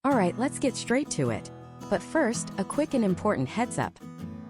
Alright, let's get straight to it. But first, a quick and important heads up.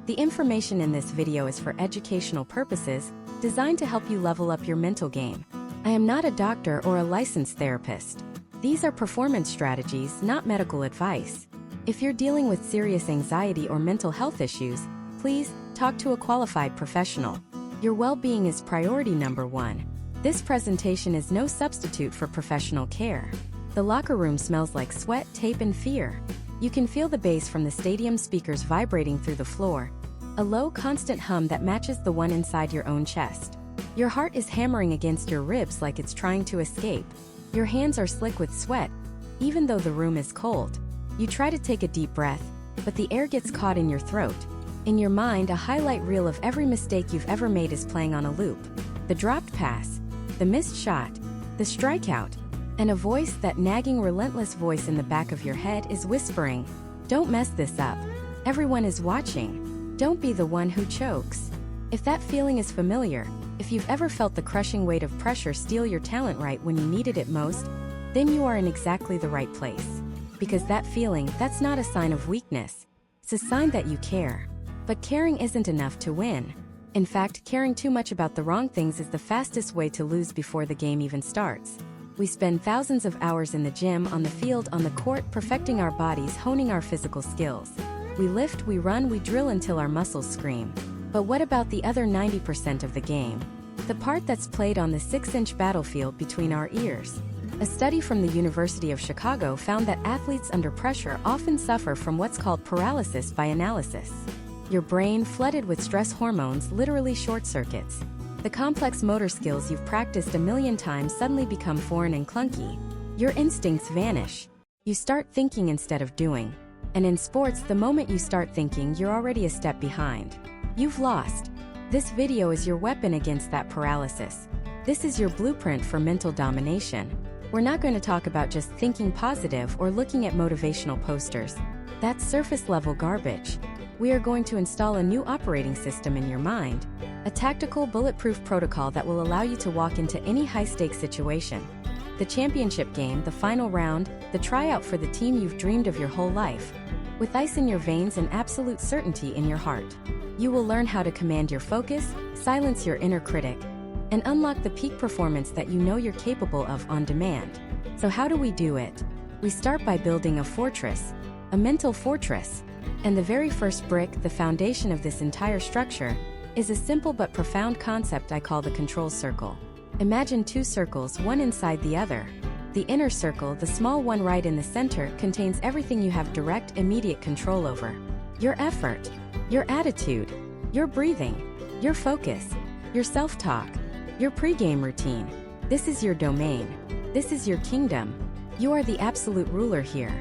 The information in this video is for educational purposes, designed to help you level up your mental game. I am not a doctor or a licensed therapist. These are performance strategies, not medical advice. If you're dealing with serious anxiety or mental health issues, please talk to a qualified professional. Your well-being is priority number one. This presentation is no substitute for professional care. The locker room smells like sweat, tape, and fear. You can feel the bass from the stadium speakers vibrating through the floor, a low, constant hum that matches the one inside your own chest. Your heart is hammering against your ribs like it's trying to escape. Your hands are slick with sweat, even though the room is cold. You try to take a deep breath, but the air gets caught in your throat. In your mind, a highlight reel of every mistake you've ever made is playing on a loop. The dropped pass, the missed shot, the strikeout, and a voice, that nagging, relentless voice in the back of your head, is whispering, "Don't mess this up. Everyone is watching. Don't be the one who chokes." If that feeling is familiar, if you've ever felt the crushing weight of pressure steal your talent right when you needed it most, then you are in exactly the right place. Because that feeling, that's not a sign of weakness. It's a sign that you care. But caring isn't enough to win. In fact, caring too much about the wrong things is the fastest way to lose before the game even starts. We spend thousands of hours in the gym, on the field, on the court, perfecting our bodies, honing our physical skills. We lift, we run, we drill until our muscles scream. But what about the other 90% of the game? The part that's played on the 6-inch battlefield between our ears. A study from the University of Chicago found that athletes under pressure often suffer from what's called paralysis by analysis. Your brain, flooded with stress hormones, literally short circuits. The complex motor skills you've practiced a million times suddenly become foreign and clunky. Your instincts vanish. You start thinking instead of doing. And in sports, the moment you start thinking, you're already a step behind. You've lost. This video is your weapon against that paralysis. This is your blueprint for mental domination. We're not going to talk about just thinking positive or looking at motivational posters. That's surface-level garbage. We are going to install a new operating system in your mind, a tactical, bulletproof protocol that will allow you to walk into any high-stakes situation. The championship game, the final round, the tryout for the team you've dreamed of your whole life. With ice in your veins and absolute certainty in your heart. You will learn how to command your focus, silence your inner critic, and unlock the peak performance that you know you're capable of on demand. So how do we do it? We start by building a fortress, a mental fortress. And the very first brick, the foundation of this entire structure, is a simple but profound concept I call the control circle. Imagine two circles, one inside the other. The inner circle, the small one right in the center, contains everything you have direct, immediate control over. Your effort, your attitude, your breathing, your focus, your self-talk, your pre-game routine. This is your domain. This is your kingdom. You are the absolute ruler here.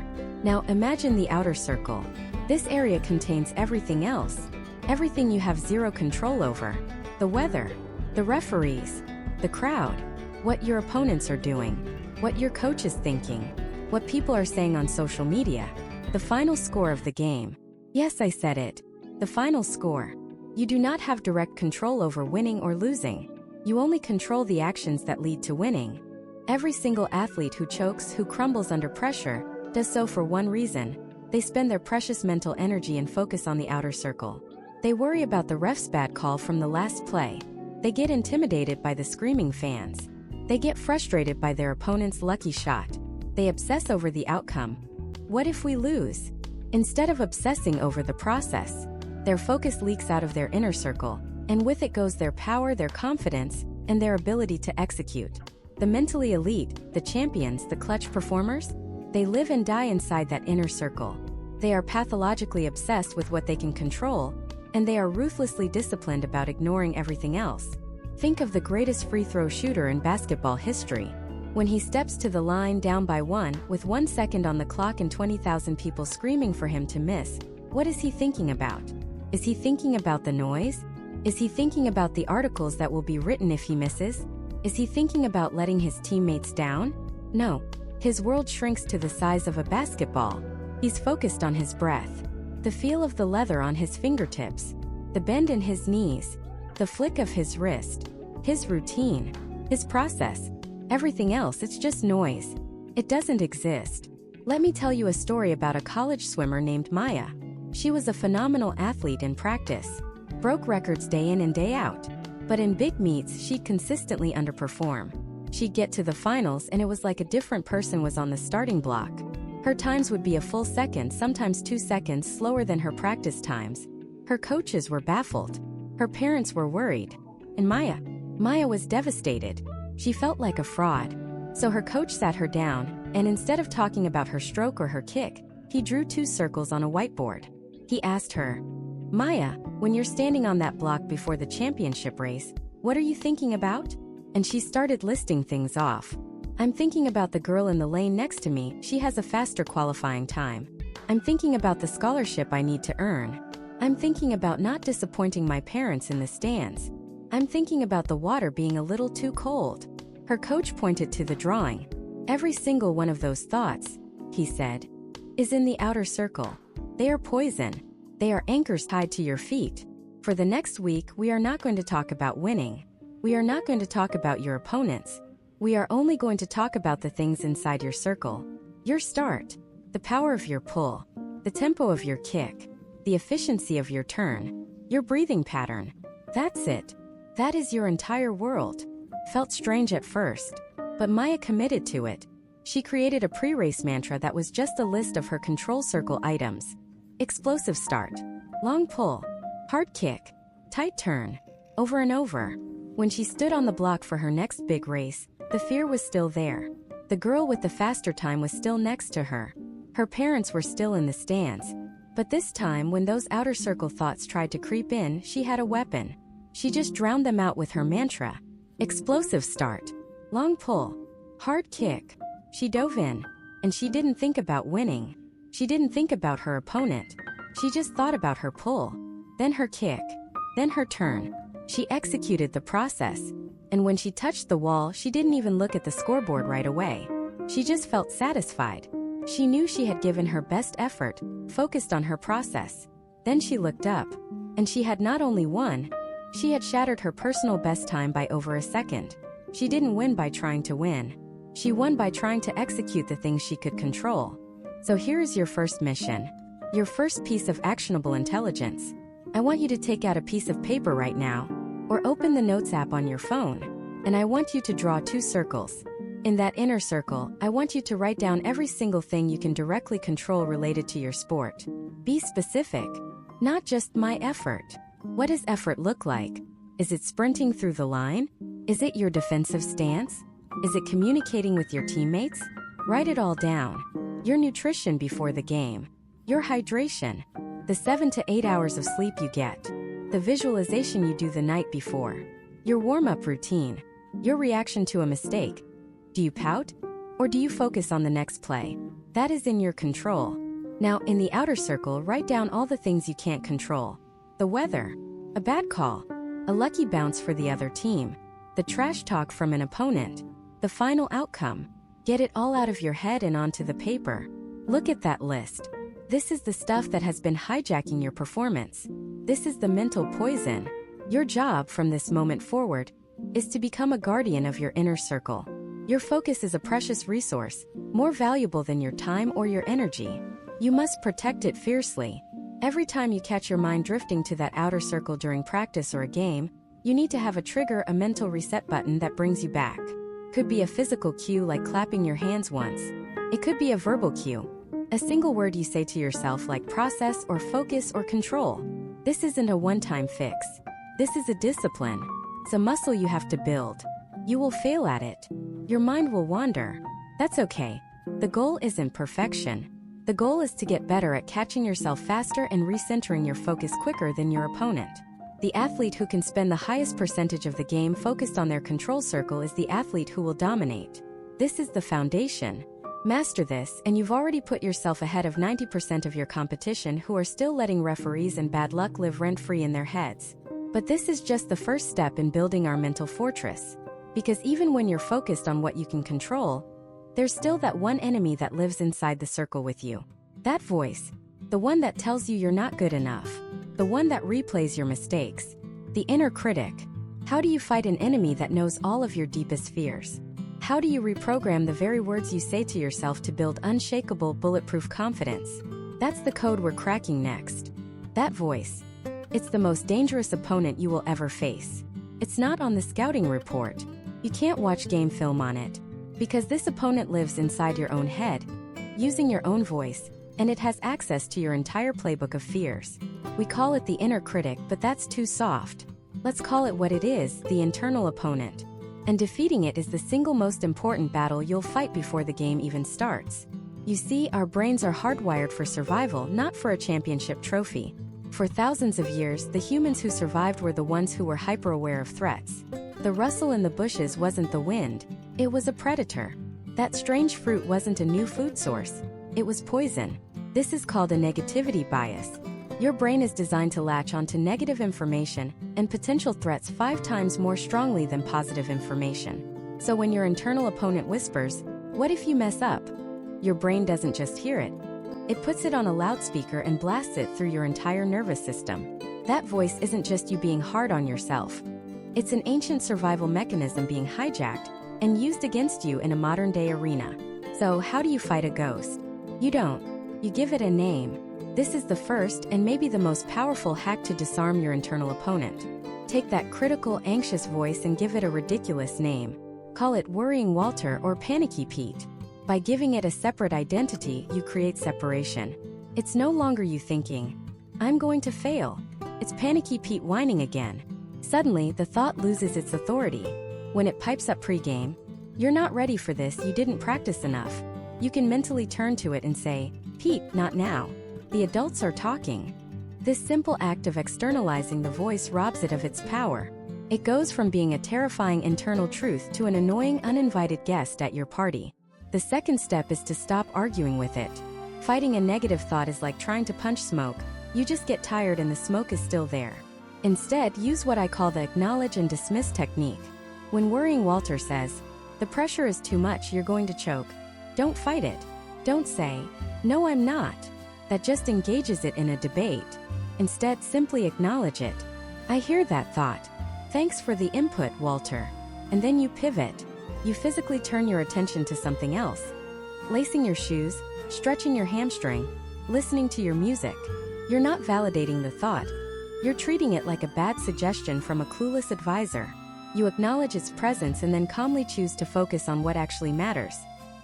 Now imagine the outer circle. This area contains everything else. Everything you have zero control over. The weather, the referees, the crowd, what your opponents are doing, what your coach is thinking, what people are saying on social media, the final score of the game. Yes, I said it. The final score. You do not have direct control over winning or losing. You only control the actions that lead to winning. Every single athlete who chokes, who crumbles under pressure, does so for one reason. They spend their precious mental energy and focus on the outer circle. They worry about the ref's bad call from the last play. They get intimidated by the screaming fans. They get frustrated by their opponent's lucky shot. They obsess over the outcome. What if we lose? Instead of obsessing over the process, their focus leaks out of their inner circle, and with it goes their power, their confidence, and their ability to execute. The mentally elite, the champions, the clutch performers, they live and die inside that inner circle. They are pathologically obsessed with what they can control, and they are ruthlessly disciplined about ignoring everything else. Think of the greatest free throw shooter in basketball history. When he steps to the line down by 1, with 1 second on the clock and 20,000 people screaming for him to miss, what is he thinking about? Is he thinking about the noise? Is he thinking about the articles that will be written if he misses? Is he thinking about letting his teammates down? No. His world shrinks to the size of a basketball. He's focused on his breath, the feel of the leather on his fingertips, the bend in his knees, the flick of his wrist, his routine, his process. Everything else, it's just noise. It doesn't exist. Let me tell you a story about a college swimmer named Maya. She was a phenomenal athlete in practice, broke records day in and day out. But in big meets, she'd consistently underperform. She'd get to the finals and it was like a different person was on the starting block. Her times would be a full second, sometimes 2 seconds slower than her practice times. Her coaches were baffled. Her parents were worried. And Maya was devastated. She felt like a fraud. So her coach sat her down, and instead of talking about her stroke or her kick, he drew 2 circles on a whiteboard. He asked her, "Maya, when you're standing on that block before the championship race, what are you thinking about?" And she started listing things off. "I'm thinking about the girl in the lane next to me, she has a faster qualifying time. I'm thinking about the scholarship I need to earn. I'm thinking about not disappointing my parents in the stands. I'm thinking about the water being a little too cold." Her coach pointed to the drawing. "Every single one of those thoughts," he said, "is in the outer circle. They are poison. They are anchors tied to your feet. For the next week, we are not going to talk about winning. We are not going to talk about your opponents. We are only going to talk about the things inside your circle. Your start, the power of your pull, the tempo of your kick, the efficiency of your turn, your breathing pattern. That's it. That is your entire world." Felt strange at first, but Maya committed to it. She created a pre-race mantra that was just a list of her control circle items. Explosive start, long pull, hard kick, tight turn, over and over. When she stood on the block for her next big race, the fear was still there. The girl with the faster time was still next to her. Her parents were still in the stands. But this time, when those outer circle thoughts tried to creep in, she had a weapon. She just drowned them out with her mantra. Explosive start, long pull, hard kick. She dove in, and she didn't think about winning. She didn't think about her opponent. She just thought about her pull, then her kick, then her turn. She executed the process, and when she touched the wall, she didn't even look at the scoreboard right away. She just felt satisfied. She knew she had given her best effort, focused on her process. Then she looked up, and she had not only won, she had shattered her personal best time by over a second. She didn't win by trying to win. She won by trying to execute the things she could control. So here is your first mission. Your first piece of actionable intelligence. I want you to take out a piece of paper right now, or open the Notes app on your phone, and I want you to draw 2 circles. In that inner circle, I want you to write down every single thing you can directly control related to your sport. Be specific, not just my effort. What does effort look like? Is it sprinting through the line? Is it your defensive stance? Is it communicating with your teammates? Write it all down. Your nutrition before the game. Your hydration. The 7 to 8 hours of sleep you get. The visualization you do the night before. Your warm-up routine. Your reaction to a mistake. Do you pout? Or do you focus on the next play? That is in your control. Now, in the outer circle, write down all the things you can't control. The weather, a bad call, a lucky bounce for the other team, the trash talk from an opponent, the final outcome. Get it all out of your head and onto the paper. Look at that list. This is the stuff that has been hijacking your performance. This is the mental poison. Your job from this moment forward is to become a guardian of your inner circle. Your focus is a precious resource, more valuable than your time or your energy. You must protect it fiercely. Every time you catch your mind drifting to that outer circle during practice or a game, you need to have a trigger, a mental reset button that brings you back. Could be a physical cue like clapping your hands once. It could be a verbal cue. A single word you say to yourself like process or focus or control. This isn't a one-time fix. This is a discipline. It's a muscle you have to build. You will fail at it. Your mind will wander. That's okay. The goal isn't perfection. The goal is to get better at catching yourself faster and recentering your focus quicker than your opponent. The athlete who can spend the highest percentage of the game focused on their control circle is the athlete who will dominate. This is the foundation. Master this, and you've already put yourself ahead of 90% of your competition who are still letting referees and bad luck live rent-free in their heads. But this is just the first step in building our mental fortress. Because even when you're focused on what you can control, there's still that one enemy that lives inside the circle with you. That voice, the one that tells you you're not good enough, the one that replays your mistakes, the inner critic. How do you fight an enemy that knows all of your deepest fears? how do you reprogram the very words you say to yourself to build unshakable, bulletproof confidence? That's the code we're cracking next. That voice. It's the most dangerous opponent you will ever face. It's not on the scouting report. You can't watch game film on it. Because this opponent lives inside your own head, using your own voice, and it has access to your entire playbook of fears. We call it the inner critic, but that's too soft. Let's call it what it is, the internal opponent. And defeating it is the single most important battle you'll fight before the game even starts. You see, our brains are hardwired for survival, not for a championship trophy. For thousands of years, the humans who survived were the ones who were hyper-aware of threats. The rustle in the bushes wasn't the wind, it was a predator. That strange fruit wasn't a new food source, it was poison. This is called a negativity bias. Your brain is designed to latch onto negative information and potential threats 5 times more strongly than positive information. So when your internal opponent whispers, "What if you mess up?" your brain doesn't just hear it. It puts it on a loudspeaker and blasts it through your entire nervous system. That voice isn't just you being hard on yourself. It's an ancient survival mechanism being hijacked and used against you in a modern-day arena. So how do you fight a ghost? You don't. You give it a name. This is the first and maybe the most powerful hack to disarm your internal opponent. Take that critical, anxious voice and give it a ridiculous name. Call it Worrying Walter or Panicky Pete. By giving it a separate identity, you create separation. It's no longer you thinking, "I'm going to fail." It's Panicky Pete whining again. Suddenly, the thought loses its authority. When it pipes up pre-game, "You're not ready for this, you didn't practice enough." You can mentally turn to it and say, "Pete, not now. The adults are talking." This simple act of externalizing the voice robs it of its power. It goes from being a terrifying internal truth to an annoying uninvited guest at your party. The second step is to stop arguing with it. Fighting a negative thought is like trying to punch smoke. You just get tired and the smoke is still there. Instead, use what I call the acknowledge and dismiss technique. When Worrying Walter says, "The pressure is too much, you're going to choke," don't fight it. Don't say, "No, I'm not." That just engages it in a debate. Instead, simply acknowledge it. "I hear that thought. Thanks for the input, Walter." And then you pivot. You physically turn your attention to something else. Lacing your shoes, stretching your hamstring, listening to your music. You're not validating the thought. You're treating it like a bad suggestion from a clueless advisor. You acknowledge its presence and then calmly choose to focus on what actually matters.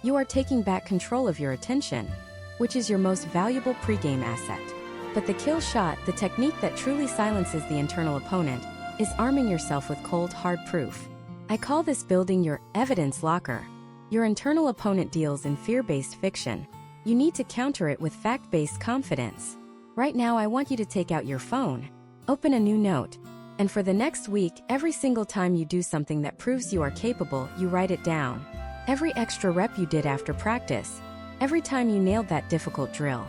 You are taking back control of your attention, which is your most valuable pregame asset. But the kill shot, the technique that truly silences the internal opponent, is arming yourself with cold, hard proof. I call this building your evidence locker. Your internal opponent deals in fear-based fiction. You need to counter it with fact-based confidence. Right now, I want you to take out your phone, open a new note, and for the next week, every single time you do something that proves you are capable, you write it down. Every extra rep you did after practice, every time you nailed that difficult drill,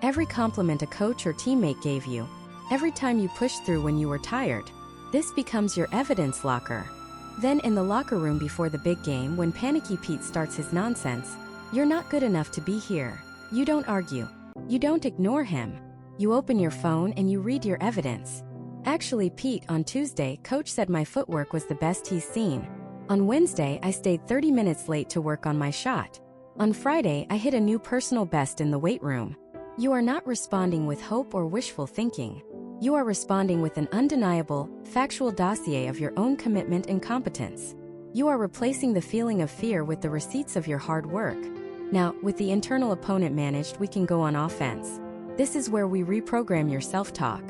every compliment a coach or teammate gave you, every time you pushed through when you were tired. This becomes your evidence locker. Then in the locker room before the big game, when Panicky Pete starts his nonsense, "You're not good enough to be here." You don't argue. You don't ignore him. You open your phone and you read your evidence. "Actually, Pete, on Tuesday, coach said my footwork was the best he's seen. On Wednesday, I stayed 30 minutes late to work on my shot. On Friday, I hit a new personal best in the weight room." You are not responding with hope or wishful thinking. You are responding with an undeniable, factual dossier of your own commitment and competence. You are replacing the feeling of fear with the receipts of your hard work. Now, with the internal opponent managed, we can go on offense. This is where we reprogram your self-talk.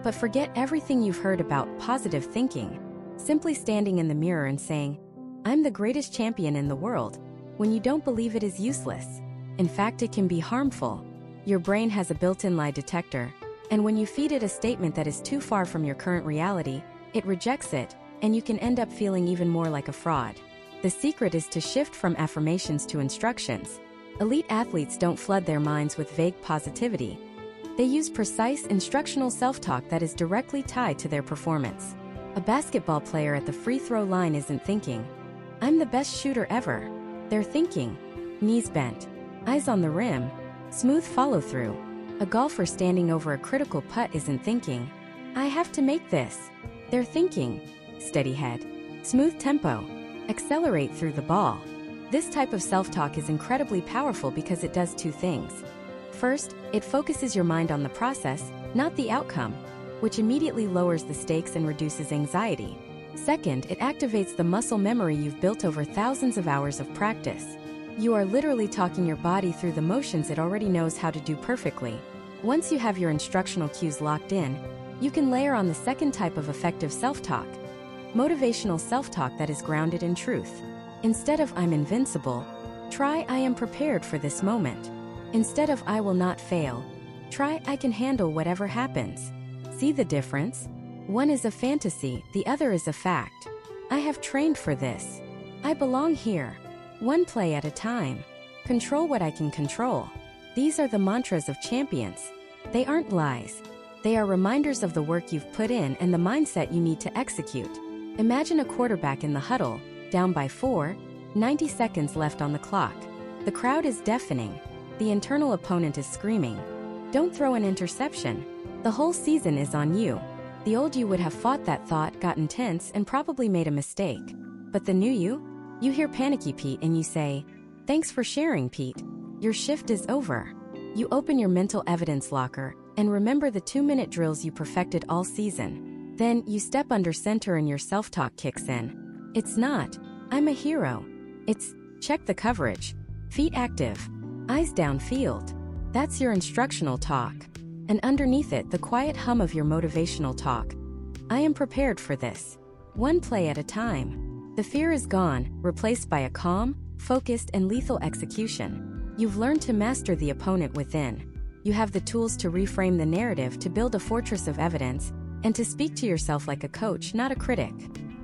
But forget everything you've heard about positive thinking. Simply standing in the mirror and saying, "I'm the greatest champion in the world," when you don't believe it is useless. In fact, it can be harmful. Your brain has a built-in lie detector, and when you feed it a statement that is too far from your current reality, it rejects it, and you can end up feeling even more like a fraud. The secret is to shift from affirmations to instructions. Elite athletes don't flood their minds with vague positivity. They use precise instructional self-talk that is directly tied to their performance. A basketball player at the free throw line isn't thinking, "I'm the best shooter ever." They're thinking, "Knees bent, eyes on the rim, smooth follow-through." A golfer standing over a critical putt isn't thinking, "I have to make this." They're thinking, "Steady head, smooth tempo, accelerate through the ball." This type of self-talk is incredibly powerful because it does two things. First, it focuses your mind on the process, not the outcome, which immediately lowers the stakes and reduces anxiety. Second, it activates the muscle memory you've built over thousands of hours of practice. You are literally talking your body through the motions it already knows how to do perfectly. Once you have your instructional cues locked in, you can layer on the second type of effective self-talk. Motivational self-talk that is grounded in truth. Instead of "I'm invincible," try "I am prepared for this moment." Instead of "I will not fail," try "I can handle whatever happens." See the difference? One is a fantasy, the other is a fact. I have trained for this. I belong here. One play at a time. Control what I can control. These are the mantras of champions. They aren't lies. They are reminders of the work you've put in and the mindset you need to execute. Imagine a quarterback in the huddle, down by 4, 90 seconds left on the clock. The crowd is deafening. The internal opponent is screaming, "Don't throw an interception. The whole season is on you." The old you would have fought that thought, gotten tense, and probably made a mistake. But the new you hear "Panicky Pete" and you say, "Thanks for sharing, Pete. Your shift is over." You open your mental evidence locker and remember the 2-minute drills you perfected all season. Then you step under center and your self-talk kicks in. It's not, "I'm a hero." It's, "Check the coverage. Feet active. Eyes downfield." That's your instructional talk. And underneath it, the quiet hum of your motivational talk. "I am prepared for this. One play at a time." The fear is gone, replaced by a calm, focused, and lethal execution. You've learned to master the opponent within. You have the tools to reframe the narrative, to build a fortress of evidence, and to speak to yourself like a coach, not a critic.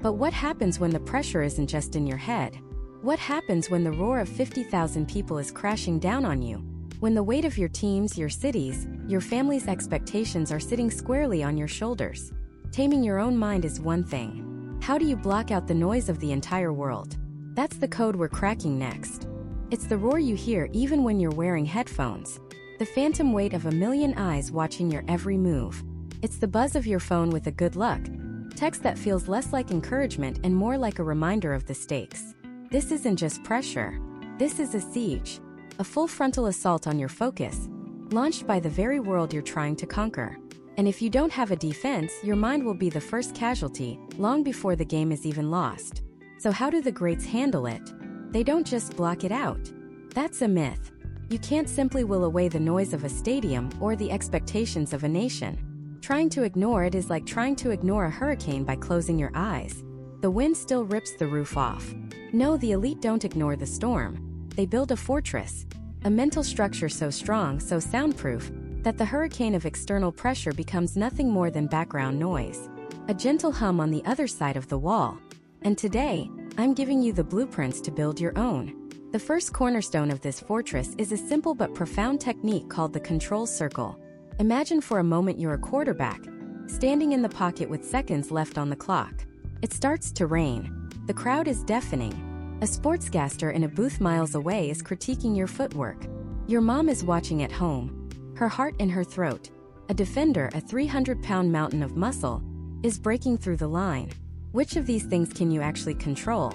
But what happens when the pressure isn't just in your head? What happens when the roar of 50,000 people is crashing down on you? When the weight of your team's, your city's, your family's expectations are sitting squarely on your shoulders? Taming your own mind is one thing. How do you block out the noise of the entire world? That's the code we're cracking next. It's the roar you hear even when you're wearing headphones. The phantom weight of a million eyes watching your every move. It's the buzz of your phone with a "good luck" text that feels less like encouragement and more like a reminder of the stakes. This isn't just pressure. This is a siege. A full frontal assault on your focus, launched by the very world you're trying to conquer. And if you don't have a defense, your mind will be the first casualty, long before the game is even lost. So how do the greats handle it? They don't just block it out. That's a myth. You can't simply will away the noise of a stadium or the expectations of a nation. Trying to ignore it is like trying to ignore a hurricane by closing your eyes. The wind still rips the roof off. No, the elite don't ignore the storm. They build a fortress, a mental structure so strong, so soundproof, that the hurricane of external pressure becomes nothing more than background noise, a gentle hum on the other side of the wall. And today, I'm giving you the blueprints to build your own. The first cornerstone of this fortress is a simple but profound technique called the control circle. Imagine for a moment you're a quarterback, standing in the pocket with seconds left on the clock. It starts to rain. The crowd is deafening. A sportscaster in a booth miles away is critiquing your footwork. Your mom is watching at home, her heart in her throat. A defender, a 300-pound mountain of muscle, is breaking through the line. Which of these things can you actually control?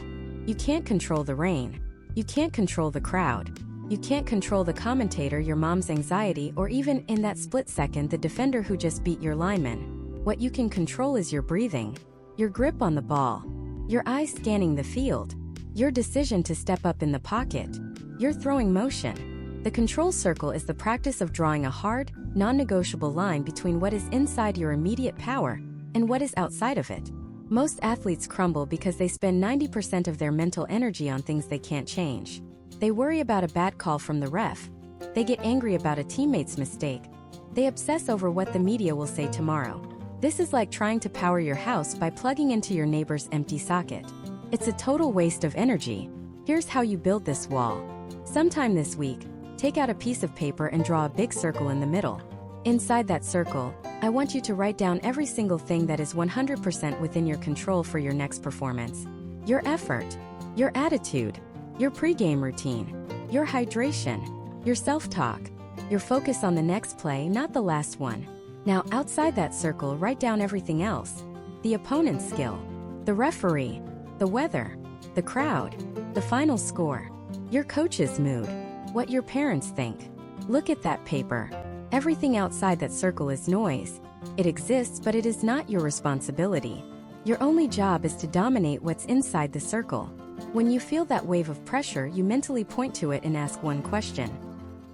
You can't control the rain. You can't control the crowd. You can't control the commentator, your mom's anxiety, or even, in that split second, the defender who just beat your lineman. What you can control is your breathing, your grip on the ball, your eyes scanning the field, your decision to step up in the pocket, your throwing motion. The control circle is the practice of drawing a hard, non-negotiable line between what is inside your immediate power and what is outside of it. Most athletes crumble because they spend 90% of their mental energy on things they can't change. They worry about a bad call from the ref. They get angry about a teammate's mistake. They obsess over what the media will say tomorrow. This is like trying to power your house by plugging into your neighbor's empty socket. It's a total waste of energy. Here's how you build this wall. Sometime this week, take out a piece of paper and draw a big circle in the middle. Inside that circle, I want you to write down every single thing that is 100% within your control for your next performance. Your effort, your attitude, your pregame routine, your hydration, your self-talk, your focus on the next play, not the last one. Now, outside that circle, write down everything else. The opponent's skill, the referee, the weather, the crowd, the final score. Your coach's mood. What your parents think. Look at that paper. Everything outside that circle is noise. It exists, but it is not your responsibility. Your only job is to dominate what's inside the circle. When you feel that wave of pressure, you mentally point to it and ask one question.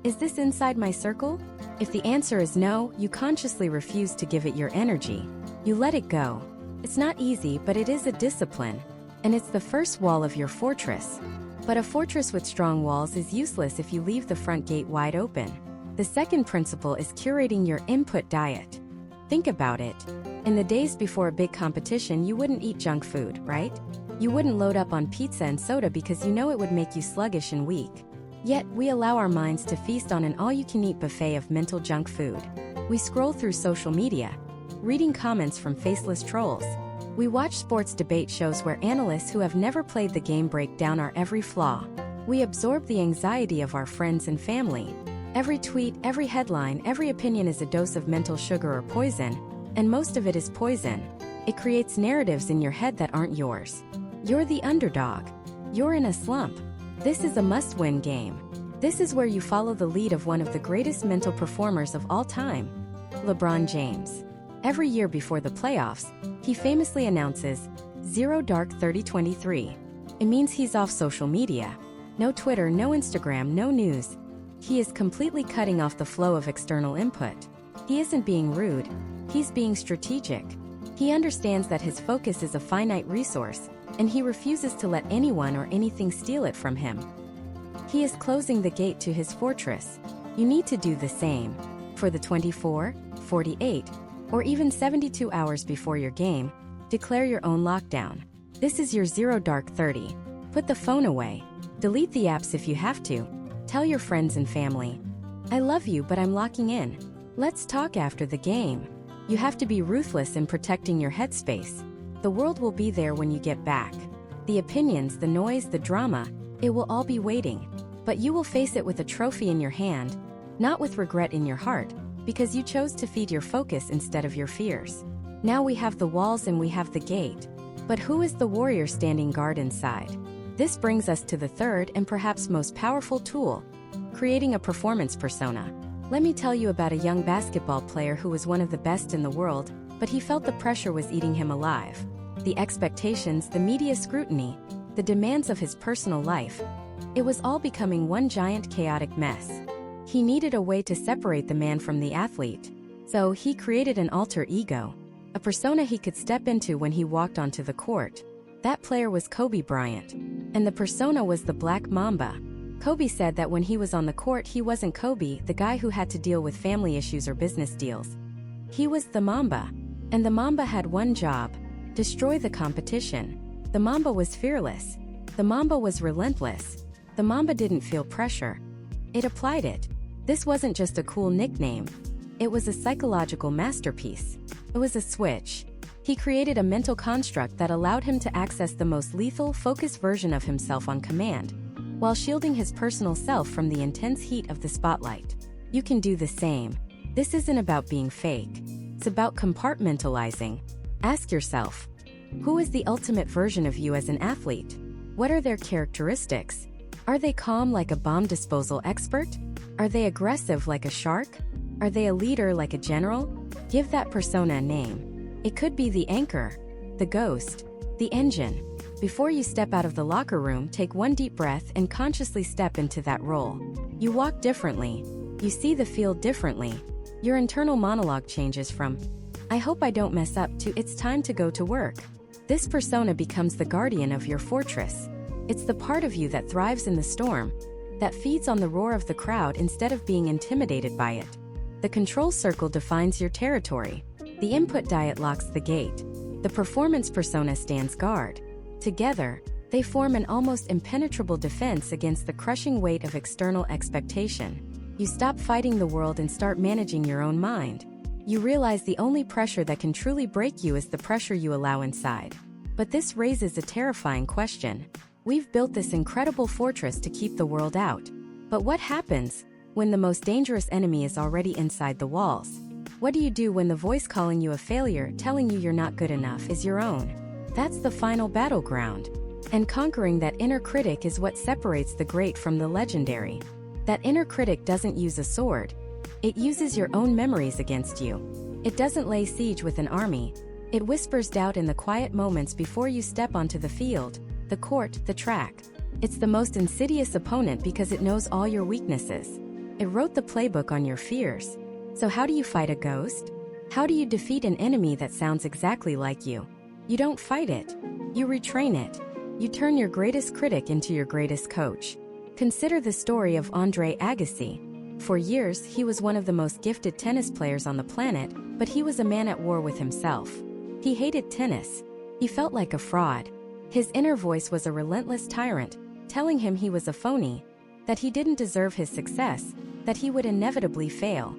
Is this inside my circle? If the answer is no, you consciously refuse to give it your energy. You let it go. It's not easy, but it is a discipline. And it's the first wall of your fortress. But a fortress with strong walls is useless if you leave the front gate wide open. The second principle is curating your input diet. Think about it. In the days before a big competition, you wouldn't eat junk food, right? You wouldn't load up on pizza and soda because you know it would make you sluggish and weak. Yet, we allow our minds to feast on an all-you-can-eat buffet of mental junk food. We scroll through social media, reading comments from faceless trolls. We watch sports debate shows where analysts who have never played the game break down our every flaw. We absorb the anxiety of our friends and family. Every tweet, every headline, every opinion is a dose of mental sugar or poison, and most of it is poison. It creates narratives in your head that aren't yours. You're the underdog. You're in a slump. This is a must-win game. This is where you follow the lead of one of the greatest mental performers of all time, LeBron James. Every year before the playoffs, he famously announces, "Zero Dark 3023. It means he's off social media. No Twitter, no Instagram, no news. He is completely cutting off the flow of external input. He isn't being rude, he's being strategic. He understands that his focus is a finite resource, and he refuses to let anyone or anything steal it from him. He is closing the gate to his fortress. You need to do the same. For the 24, 48, or even 72 hours before your game, declare your own lockdown. This is your Zero Dark 30. Put the phone away. Delete the apps if you have to. Tell your friends and family, I love you, but I'm locking in. Let's talk after the game. You have to be ruthless in protecting your headspace. The world will be there when you get back. The opinions, the noise, the drama, it will all be waiting. But you will face it with a trophy in your hand, not with regret in your heart, because you chose to feed your focus instead of your fears. Now we have the walls and we have the gate. But who is the warrior standing guard inside? This brings us to the third and perhaps most powerful tool, creating a performance persona. Let me tell you about a young basketball player who was one of the best in the world, but he felt the pressure was eating him alive. The expectations, the media scrutiny, the demands of his personal life. It was all becoming one giant chaotic mess. He needed a way to separate the man from the athlete. So he created an alter ego, a persona he could step into when he walked onto the court. That player was Kobe Bryant, and the persona was the Black Mamba. Kobe said that when he was on the court, he wasn't Kobe, the guy who had to deal with family issues or business deals. He was the Mamba, and the Mamba had one job: destroy the competition. The Mamba was fearless. The Mamba was relentless. The Mamba didn't feel pressure. It applied it. This wasn't just a cool nickname. It was a psychological masterpiece. It was a switch. He created a mental construct that allowed him to access the most lethal, focused version of himself on command, while shielding his personal self from the intense heat of the spotlight. You can do the same. This isn't about being fake. It's about compartmentalizing. Ask yourself, who is the ultimate version of you as an athlete? What are their characteristics? Are they calm like a bomb disposal expert? Are they aggressive like a shark? Are they a leader like a general? Give that persona a name. It could be the anchor, the ghost, the engine. Before you step out of the locker room, take one deep breath and consciously step into that role. You walk differently. You see the field differently. Your internal monologue changes from, I hope I don't mess up, to it's time to go to work. This persona becomes the guardian of your fortress. It's the part of you that thrives in the storm, that feeds on the roar of the crowd instead of being intimidated by it. The control circle defines your territory. The input diet locks the gate. The performance persona stands guard. Together, they form an almost impenetrable defense against the crushing weight of external expectation. You stop fighting the world and start managing your own mind. You realize the only pressure that can truly break you is the pressure you allow inside. But this raises a terrifying question. We've built this incredible fortress to keep the world out. But what happens when the most dangerous enemy is already inside the walls? What do you do when the voice calling you a failure, telling you you're not good enough, is your own? That's the final battleground. And conquering that inner critic is what separates the great from the legendary. That inner critic doesn't use a sword. It uses your own memories against you. It doesn't lay siege with an army. It whispers doubt in the quiet moments before you step onto the field, the court, the track. It's the most insidious opponent because it knows all your weaknesses. It wrote the playbook on your fears. So how do you fight a ghost? How do you defeat an enemy that sounds exactly like you? You don't fight it. You retrain it. You turn your greatest critic into your greatest coach. Consider the story of Andre Agassi. For years, he was one of the most gifted tennis players on the planet, but he was a man at war with himself. He hated tennis. He felt like a fraud. His inner voice was a relentless tyrant, telling him he was a phony, that he didn't deserve his success, that he would inevitably fail.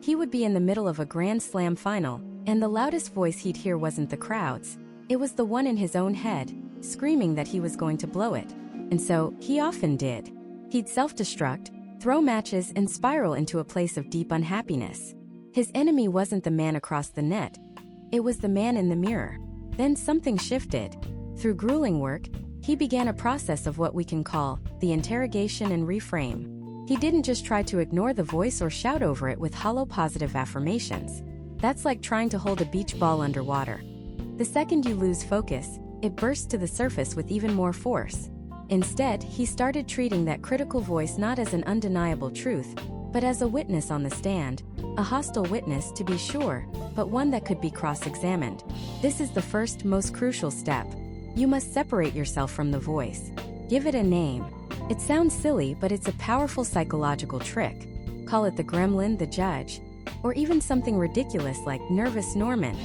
He would be in the middle of a Grand Slam final, and the loudest voice he'd hear wasn't the crowd's. It was the one in his own head, screaming that he was going to blow it. And so, he often did. He'd self-destruct, throw matches, and spiral into a place of deep unhappiness. His enemy wasn't the man across the net. It was the man in the mirror. Then something shifted. Through grueling work, he began a process of what we can call the interrogation and reframe. He didn't just try to ignore the voice or shout over it with hollow positive affirmations. That's like trying to hold a beach ball underwater. The second you lose focus, it bursts to the surface with even more force. Instead, he started treating that critical voice not as an undeniable truth, but as a witness on the stand, a hostile witness to be sure, but one that could be cross-examined. This is the first, most crucial step. You must separate yourself from the voice. Give it a name. It sounds silly, but it's a powerful psychological trick. Call it the gremlin, the judge, or even something ridiculous like Nervous Norman.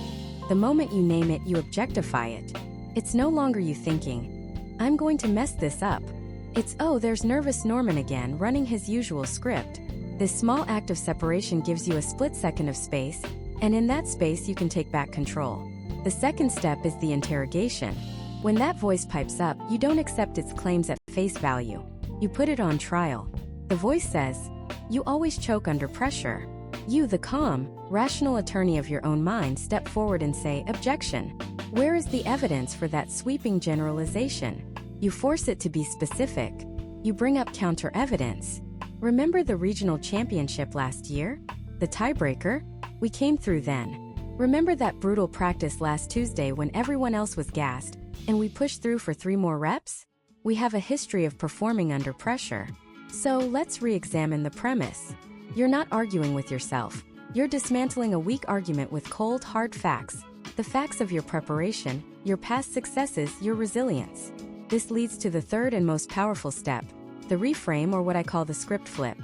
The moment you name it, you objectify it. It's no longer you thinking, I'm going to mess this up. It's, oh, there's Nervous Norman again, running his usual script. This small act of separation gives you a split second of space, and in that space you can take back control. The second step is the interrogation. When that voice pipes up, you don't accept its claims at face value. You put it on trial. The voice says, you always choke under pressure. You, the calm, rational attorney of your own mind, step forward and say, objection. Where is the evidence for that sweeping generalization? You force it to be specific. You bring up counter-evidence. Remember the regional championship last year? The tiebreaker? We came through then. Remember that brutal practice last Tuesday when everyone else was gassed, and we pushed through for 3 more reps? We have a history of performing under pressure. So let's re-examine the premise. You're not arguing with yourself. You're dismantling a weak argument with cold, hard facts. The facts of your preparation, your past successes, your resilience. This leads to the third and most powerful step, the reframe, or what I call the script flip.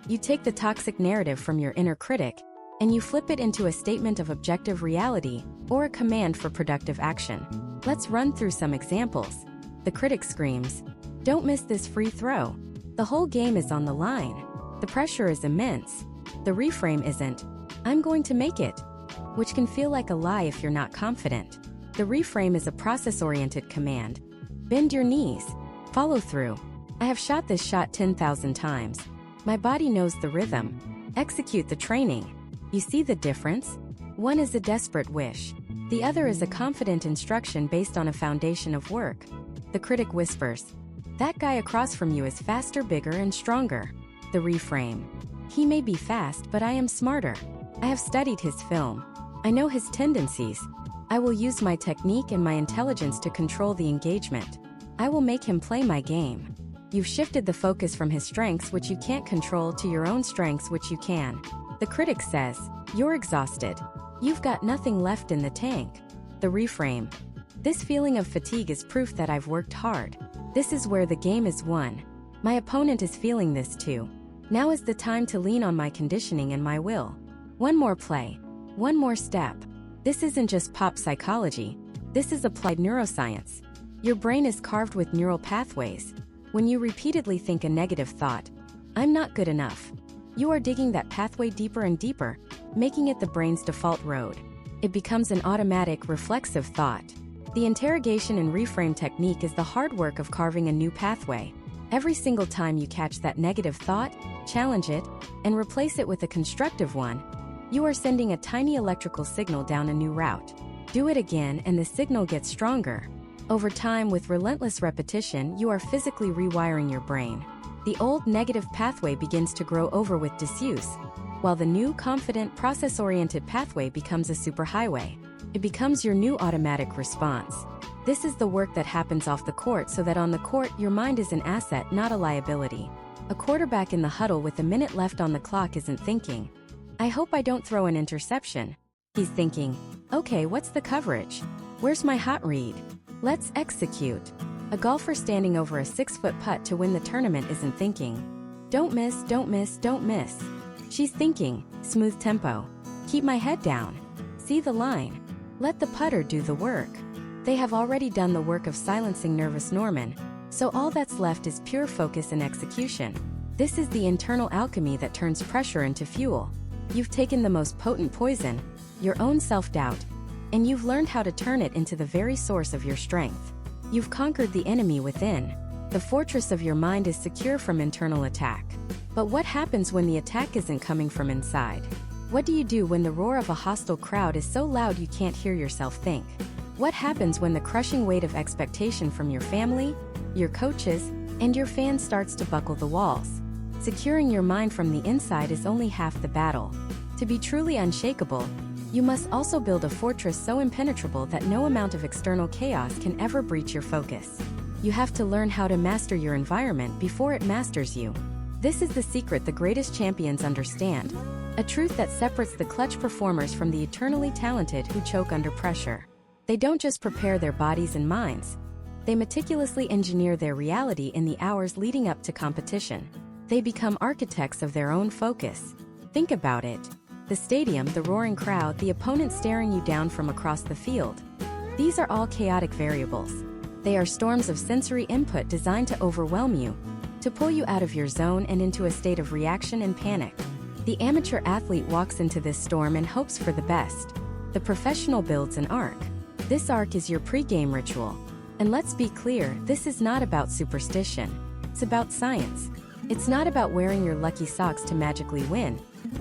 You take the toxic narrative from your inner critic, and you flip it into a statement of objective reality, or a command for productive action. Let's run through some examples. The critic screams, don't miss this free throw. The whole game is on the line. The pressure is immense. The reframe isn't, I'm going to make it, which can feel like a lie if you're not confident. The reframe is a process-oriented command. Bend your knees. Follow through. I have shot this shot 10,000 times. My body knows the rhythm. Execute the training. You see the difference? One is a desperate wish. The other is a confident instruction based on a foundation of work. The critic whispers, that guy across from you is faster, bigger, and stronger. The reframe. He may be fast, but I am smarter. I have studied his film. I know his tendencies. I will use my technique and my intelligence to control the engagement. I will make him play my game. You've shifted the focus from his strengths, which you can't control, to your own strengths, which you can. The critic says, you're exhausted. You've got nothing left in the tank. The reframe. This feeling of fatigue is proof that I've worked hard. This is where the game is won. My opponent is feeling this too. Now is the time to lean on my conditioning and my will. One more play. One more step. This isn't just pop psychology. This is applied neuroscience. Your brain is carved with neural pathways. When you repeatedly think a negative thought, I'm not good enough, you are digging that pathway deeper and deeper, making it the brain's default road. It becomes an automatic, reflexive thought. The interrogation and reframe technique is the hard work of carving a new pathway. Every single time you catch that negative thought, challenge it, and replace it with a constructive one, you are sending a tiny electrical signal down a new route. Do it again and the signal gets stronger. Over time, with relentless repetition, you are physically rewiring your brain. The old negative pathway begins to grow over with disuse, while the new confident process-oriented pathway becomes a superhighway. It becomes your new automatic response. This is the work that happens off the court, so that on the court your mind is an asset, not a liability. A quarterback in the huddle with a minute left on the clock isn't thinking, "I hope I don't throw an interception." He's thinking, "Okay, what's the coverage? Where's my hot read? Let's execute." A golfer standing over a 6-foot putt to win the tournament isn't thinking, "Don't miss, don't miss, don't miss." She's thinking, "Smooth tempo. Keep my head down. See the line. Let the putter do the work." They have already done the work of silencing nervous Norman, so all that's left is pure focus and execution. This is the internal alchemy that turns pressure into fuel. You've taken the most potent poison, your own self-doubt, and you've learned how to turn it into the very source of your strength. You've conquered the enemy within. The fortress of your mind is secure from internal attack. But what happens when the attack isn't coming from inside? What do you do when the roar of a hostile crowd is so loud you can't hear yourself think? What happens when the crushing weight of expectation from your family, your coaches, and your fans starts to buckle the walls? Securing your mind from the inside is only half the battle. To be truly unshakable, you must also build a fortress so impenetrable that no amount of external chaos can ever breach your focus. You have to learn how to master your environment before it masters you. This is the secret the greatest champions understand, a truth that separates the clutch performers from the eternally talented who choke under pressure. They don't just prepare their bodies and minds. They meticulously engineer their reality in the hours leading up to competition. They become architects of their own focus. Think about it. The stadium, the roaring crowd, the opponent staring you down from across the field. These are all chaotic variables. They are storms of sensory input designed to overwhelm you, to pull you out of your zone and into a state of reaction and panic. The amateur athlete walks into this storm and hopes for the best. The professional builds an arc. This arc is your pre-game ritual. And let's be clear, this is not about superstition. It's about science. It's not about wearing your lucky socks to magically win.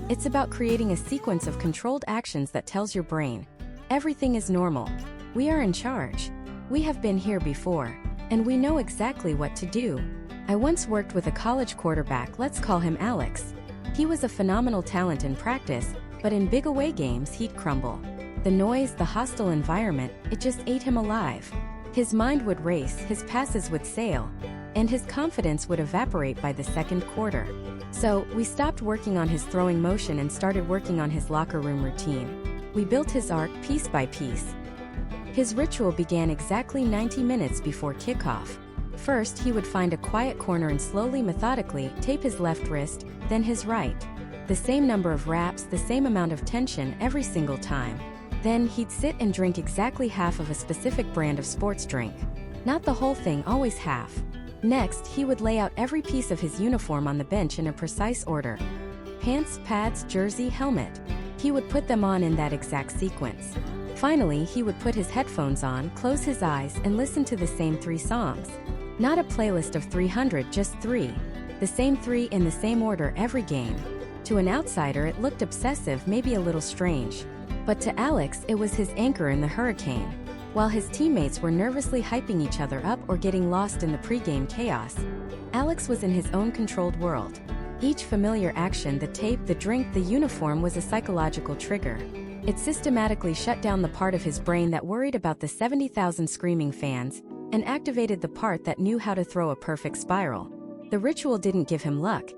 It's about creating a sequence of controlled actions that tells your brain, everything is normal. We are in charge. We have been here before, and we know exactly what to do. I once worked with a college quarterback, let's call him Alex. He was a phenomenal talent in practice, but in big away games he'd crumble. The noise, the hostile environment, it just ate him alive. His mind would race, his passes would sail, and his confidence would evaporate by the second quarter. So, we stopped working on his throwing motion and started working on his locker room routine. We built his arc piece by piece. His ritual began exactly 90 minutes before kickoff. First, he would find a quiet corner and slowly, methodically, tape his left wrist, then his right. The same number of reps, the same amount of tension every single time. Then, he'd sit and drink exactly half of a specific brand of sports drink. Not the whole thing, always half. Next, he would lay out every piece of his uniform on the bench in a precise order. Pants, pads, jersey, helmet. He would put them on in that exact sequence. Finally, he would put his headphones on, close his eyes, and listen to the same 3 songs. Not a playlist of 300, just 3. The same 3 in the same order every game. To an outsider, it looked obsessive, maybe a little strange. But to Alex, it was his anchor in the hurricane. While his teammates were nervously hyping each other up or getting lost in the pre-game chaos, Alex was in his own controlled world. Each familiar action, the tape, the drink, the uniform, was a psychological trigger. It systematically shut down the part of his brain that worried about the 70,000 screaming fans, and activated the part that knew how to throw a perfect spiral. The ritual didn't give him luck.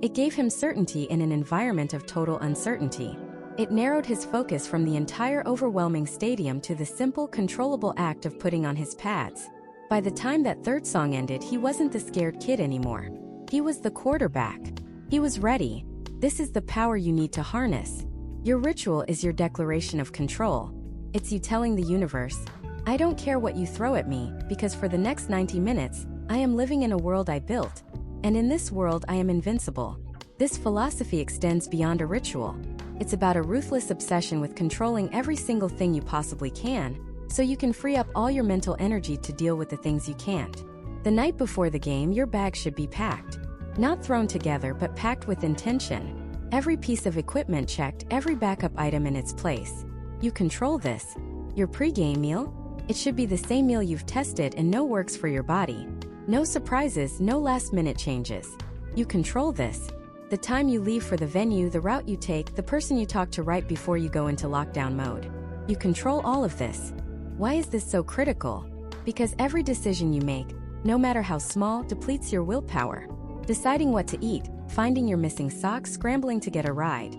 It gave him certainty in an environment of total uncertainty. It narrowed his focus from the entire overwhelming stadium to the simple, controllable act of putting on his pads. By the time that third song ended, he wasn't the scared kid anymore. He was the quarterback. He was ready. This is the power you need to harness. Your ritual is your declaration of control. It's you telling the universe, I don't care what you throw at me, because for the next 90 minutes, I am living in a world I built. And in this world, I am invincible. This philosophy extends beyond a ritual. It's about a ruthless obsession with controlling every single thing you possibly can, so you can free up all your mental energy to deal with the things you can't. The night before the game, your bag should be packed. Not thrown together, but packed with intention. Every piece of equipment checked, every backup item in its place. You control this. Your pre-game meal? It should be the same meal you've tested and know works for your body. No surprises, no last-minute changes. You control this. The time you leave for the venue, the route you take, the person you talk to right before you go into lockdown mode. You control all of this. Why is this so critical? Because every decision you make, no matter how small, depletes your willpower. Deciding what to eat, finding your missing socks, scrambling to get a ride.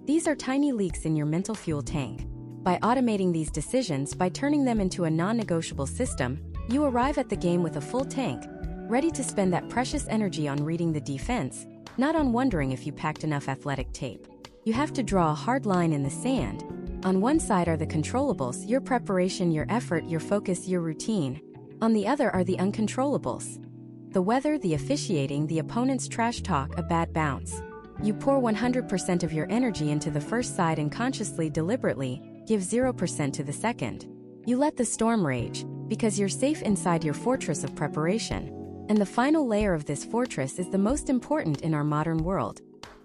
These are tiny leaks in your mental fuel tank. By automating these decisions, by turning them into a non-negotiable system, you arrive at the game with a full tank, ready to spend that precious energy on reading the defense, not on wondering if you packed enough athletic tape. You have to draw a hard line in the sand. On one side are the controllables, your preparation, your effort, your focus, your routine. On the other are the uncontrollables. The weather, the officiating, the opponent's trash talk, a bad bounce. You pour 100% of your energy into the first side and consciously, deliberately, give 0% to the second. You let the storm rage, because you're safe inside your fortress of preparation. And the final layer of this fortress is the most important in our modern world.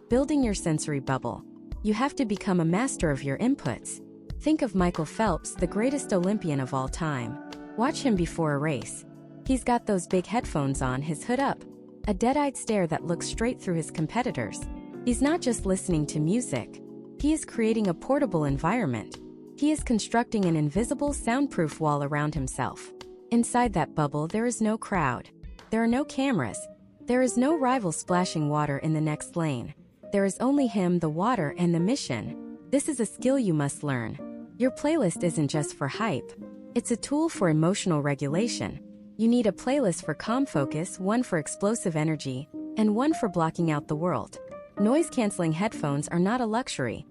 Building your sensory bubble. You have to become a master of your inputs. Think of Michael Phelps, the greatest Olympian of all time. Watch him before a race. He's got those big headphones on, his hood up, a dead-eyed stare that looks straight through his competitors. He's not just listening to music. He is creating a portable environment. He is constructing an invisible, soundproof wall around himself. Inside that bubble, there is no crowd. There are no cameras. There is no rival splashing water in the next lane. There is only him, the water, and the mission. This is a skill you must learn. Your playlist isn't just for hype. It's a tool for emotional regulation. You need a playlist for calm focus, one for explosive energy, and one for blocking out the world. Noise-canceling headphones are not a luxury.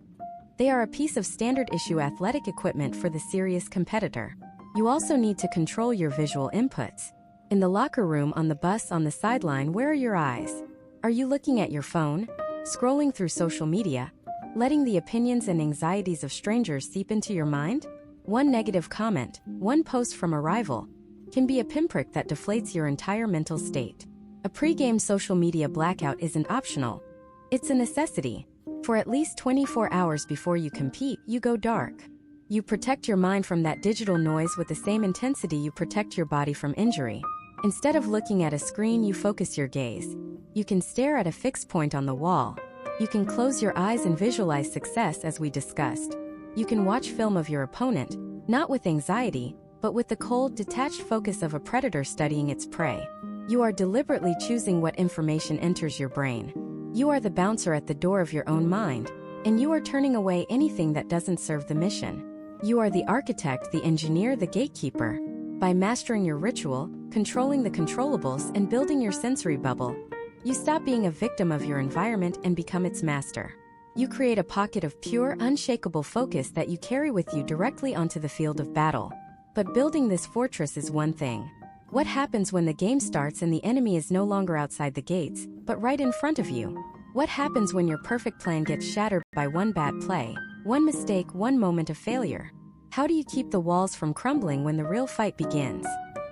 They are a piece of standard-issue athletic equipment for the serious competitor. You also need to control your visual inputs. In the locker room, on the bus, on the sideline, where are your eyes? Are you looking at your phone? Scrolling through social media? Letting the opinions and anxieties of strangers seep into your mind? One negative comment, one post from a rival, can be a pinprick that deflates your entire mental state. A pre-game social media blackout isn't optional. It's a necessity. For at least 24 hours before you compete, you go dark. You protect your mind from that digital noise with the same intensity you protect your body from injury. Instead of looking at a screen, you focus your gaze. You can stare at a fixed point on the wall. You can close your eyes and visualize success, as we discussed. You can watch film of your opponent, not with anxiety, but with the cold, detached focus of a predator studying its prey. You are deliberately choosing what information enters your brain. You are the bouncer at the door of your own mind, and you are turning away anything that doesn't serve the mission. You are the architect, the engineer, the gatekeeper. By mastering your ritual, controlling the controllables, and building your sensory bubble, you stop being a victim of your environment and become its master. You create a pocket of pure, unshakable focus that you carry with you directly onto the field of battle. But building this fortress is one thing. What happens when the game starts and the enemy is no longer outside the gates, but right in front of you? What happens when your perfect plan gets shattered by one bad play, one mistake, one moment of failure? How do you keep the walls from crumbling when the real fight begins?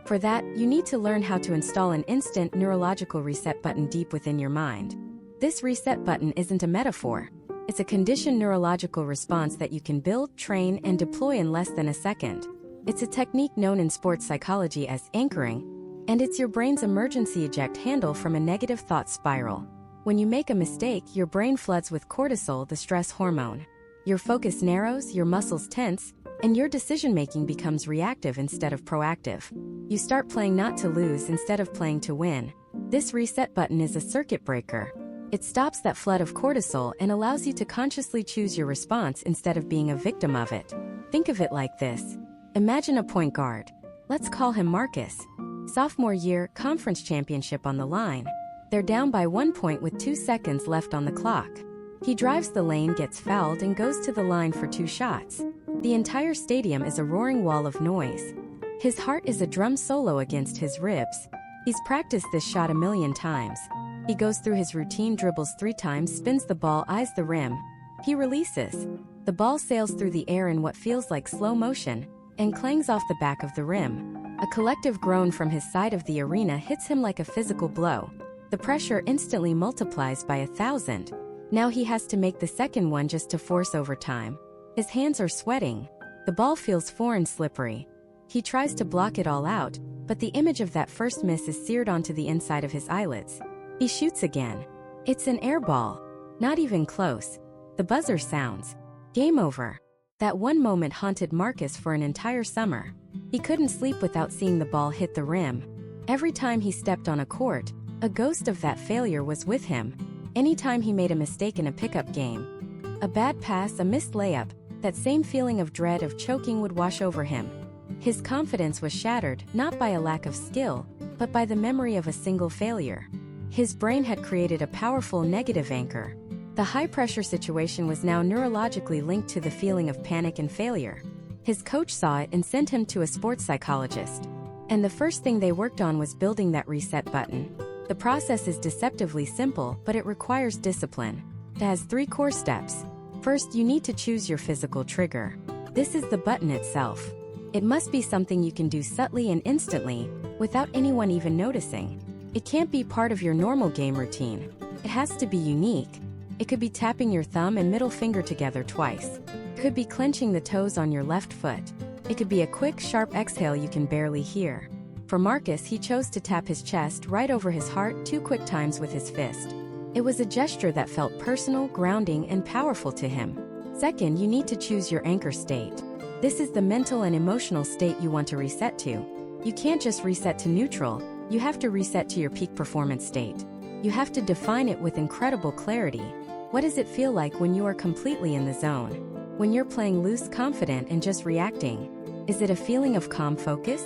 For that, you need to learn how to install an instant neurological reset button deep within your mind. This reset button isn't a metaphor. It's a conditioned neurological response that you can build, train, and deploy in less than a second. It's a technique known in sports psychology as anchoring, and it's your brain's emergency eject handle from a negative thought spiral. When you make a mistake, your brain floods with cortisol, the stress hormone. Your focus narrows, your muscles tense, and your decision-making becomes reactive instead of proactive. You start playing not to lose instead of playing to win. This reset button is a circuit breaker. It stops that flood of cortisol and allows you to consciously choose your response instead of being a victim of it. Think of it like this. Imagine a point guard. Let's call him Marcus. Sophomore year, conference championship on the line. They're down by 1 point with 2 seconds left on the clock. He drives the lane, gets fouled, and goes to the line for 2 shots. The entire stadium is a roaring wall of noise. His heart is a drum solo against his ribs. He's practiced this shot a million times. He goes through his routine, dribbles 3 times, spins the ball, eyes the rim. He releases. The ball sails through the air in what feels like slow motion, and clangs off the back of the rim. A collective groan from his side of the arena hits him like a physical blow. The pressure instantly multiplies by 1,000. Now he has to make the second one just to force overtime. His hands are sweating. The ball feels foreign, slippery. He tries to block it all out, but the image of that first miss is seared onto the inside of his eyelids. He shoots again. It's an air ball. Not even close. The buzzer sounds. Game over. That one moment haunted Marcus for an entire summer. He couldn't sleep without seeing the ball hit the rim. Every time he stepped on a court, a ghost of that failure was with him. Anytime he made a mistake in a pickup game, a bad pass, a missed layup, that same feeling of dread of choking would wash over him. His confidence was shattered, not by a lack of skill, but by the memory of a single failure. His brain had created a powerful negative anchor. The high-pressure situation was now neurologically linked to the feeling of panic and failure. His coach saw it and sent him to a sports psychologist. And the first thing they worked on was building that reset button. The process is deceptively simple, but it requires discipline. It has 3 core steps. First, you need to choose your physical trigger. This is the button itself. It must be something you can do subtly and instantly, without anyone even noticing. It can't be part of your normal game routine. It has to be unique. It could be tapping your thumb and middle finger together twice. It could be clenching the toes on your left foot. It could be a quick, sharp exhale you can barely hear. For Marcus, he chose to tap his chest right over his heart 2 quick times with his fist. It was a gesture that felt personal, grounding, and powerful to him. Second, you need to choose your anchor state. This is the mental and emotional state you want to reset to. You can't just reset to neutral, you have to reset to your peak performance state. You have to define it with incredible clarity. What does it feel like when you are completely in the zone? When you're playing loose, confident, and just reacting? Is it a feeling of calm focus?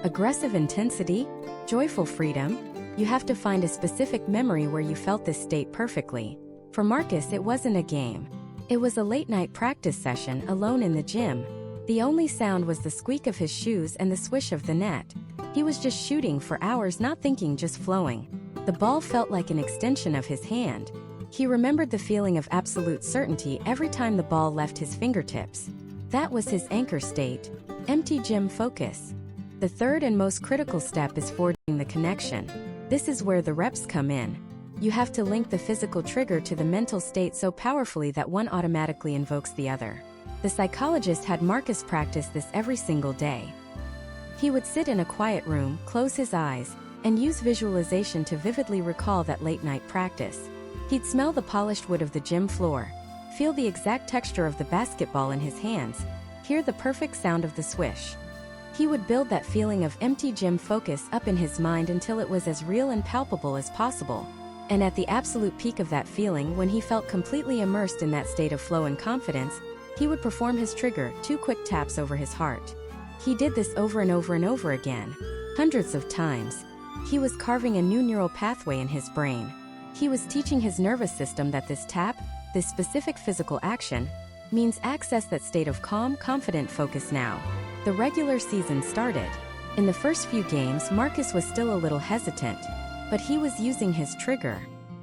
Aggressive intensity? Joyful freedom? You have to find a specific memory where you felt this state perfectly. For Marcus, it wasn't a game. It was a late-night practice session alone in the gym. The only sound was the squeak of his shoes and the swish of the net. He was just shooting for hours, not thinking, just flowing. The ball felt like an extension of his hand. He remembered the feeling of absolute certainty every time the ball left his fingertips. That was his anchor state. Empty gym focus. The third and most critical step is forging the connection. This is where the reps come in. You have to link the physical trigger to the mental state so powerfully that one automatically invokes the other. The psychologist had Marcus practice this every single day. He would sit in a quiet room, close his eyes, and use visualization to vividly recall that late-night practice. He'd smell the polished wood of the gym floor, feel the exact texture of the basketball in his hands, hear the perfect sound of the swish. He would build that feeling of empty gym focus up in his mind until it was as real and palpable as possible. And at the absolute peak of that feeling, when he felt completely immersed in that state of flow and confidence, he would perform his trigger, 2 quick taps over his heart. He did this over and over and over again, hundreds of times. He was carving a new neural pathway in his brain. He was teaching his nervous system that this tap, this specific physical action, means access that state of calm, confident focus now. The regular season started. In the first few games, Marcus was still a little hesitant, but he was using his trigger.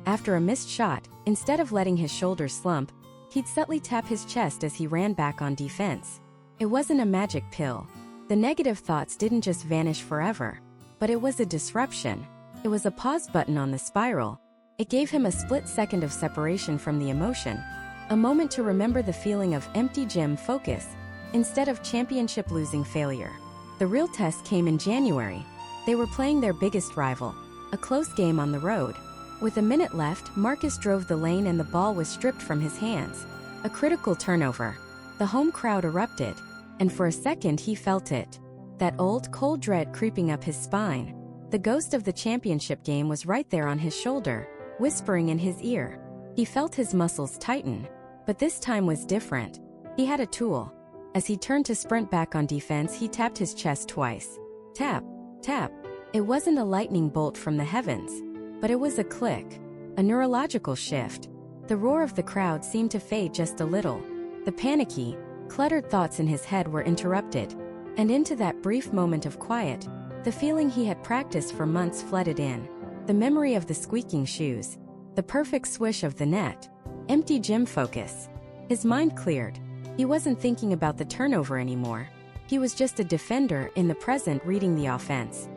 After a missed shot, instead of letting his shoulders slump, he'd subtly tap his chest as he ran back on defense. It wasn't a magic pill. The negative thoughts didn't just vanish forever, but it was a disruption. It was a pause button on the spiral. It gave him a split second of separation from the emotion, a moment to remember the feeling of empty gym focus, instead of championship losing failure. The real test came in January. They were playing their biggest rival, a close game on the road. With a minute left, Marcus drove the lane and the ball was stripped from his hands. A critical turnover. The home crowd erupted, and for a second he felt it. That old, cold dread creeping up his spine. The ghost of the championship game was right there on his shoulder, whispering in his ear. He felt his muscles tighten, but this time was different. He had a tool. As he turned to sprint back on defense, he tapped his chest twice. Tap, tap. It wasn't a lightning bolt from the heavens, but it was a click, a neurological shift. The roar of the crowd seemed to fade just a little. The panicky, cluttered thoughts in his head were interrupted, and into that brief moment of quiet, the feeling he had practiced for months flooded in. The memory of the squeaking shoes, the perfect swish of the net, empty gym focus. His mind cleared. He wasn't thinking about the turnover anymore. He was just a defender in the present reading the offense.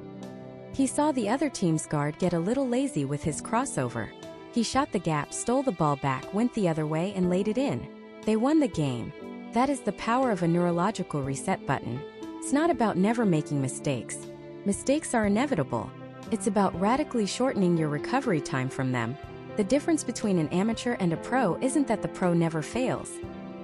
He saw the other team's guard get a little lazy with his crossover. He shot the gap, stole the ball back, went the other way and laid it in. They won the game. That is the power of a neurological reset button. It's not about never making mistakes. Mistakes are inevitable. It's about radically shortening your recovery time from them. The difference between an amateur and a pro isn't that the pro never fails.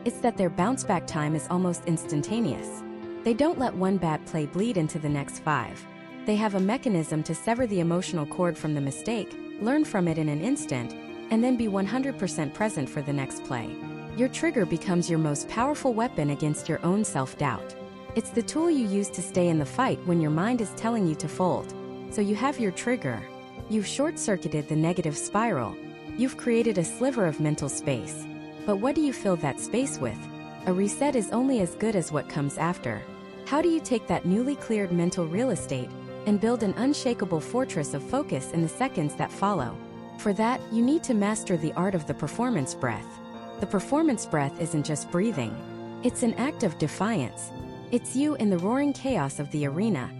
It's that their bounce-back time is almost instantaneous. They don't let one bad play bleed into the next 5. They have a mechanism to sever the emotional cord from the mistake, learn from it in an instant, and then be 100% present for the next play. Your trigger becomes your most powerful weapon against your own self-doubt. It's the tool you use to stay in the fight when your mind is telling you to fold. So you have your trigger. You've short-circuited the negative spiral. You've created a sliver of mental space. But what do you fill that space with? A reset is only as good as what comes after. How do you take that newly cleared mental real estate and build an unshakable fortress of focus in the seconds that follow? For that, you need to master the art of the performance breath. The performance breath isn't just breathing. It's an act of defiance. It's you in the roaring chaos of the arena,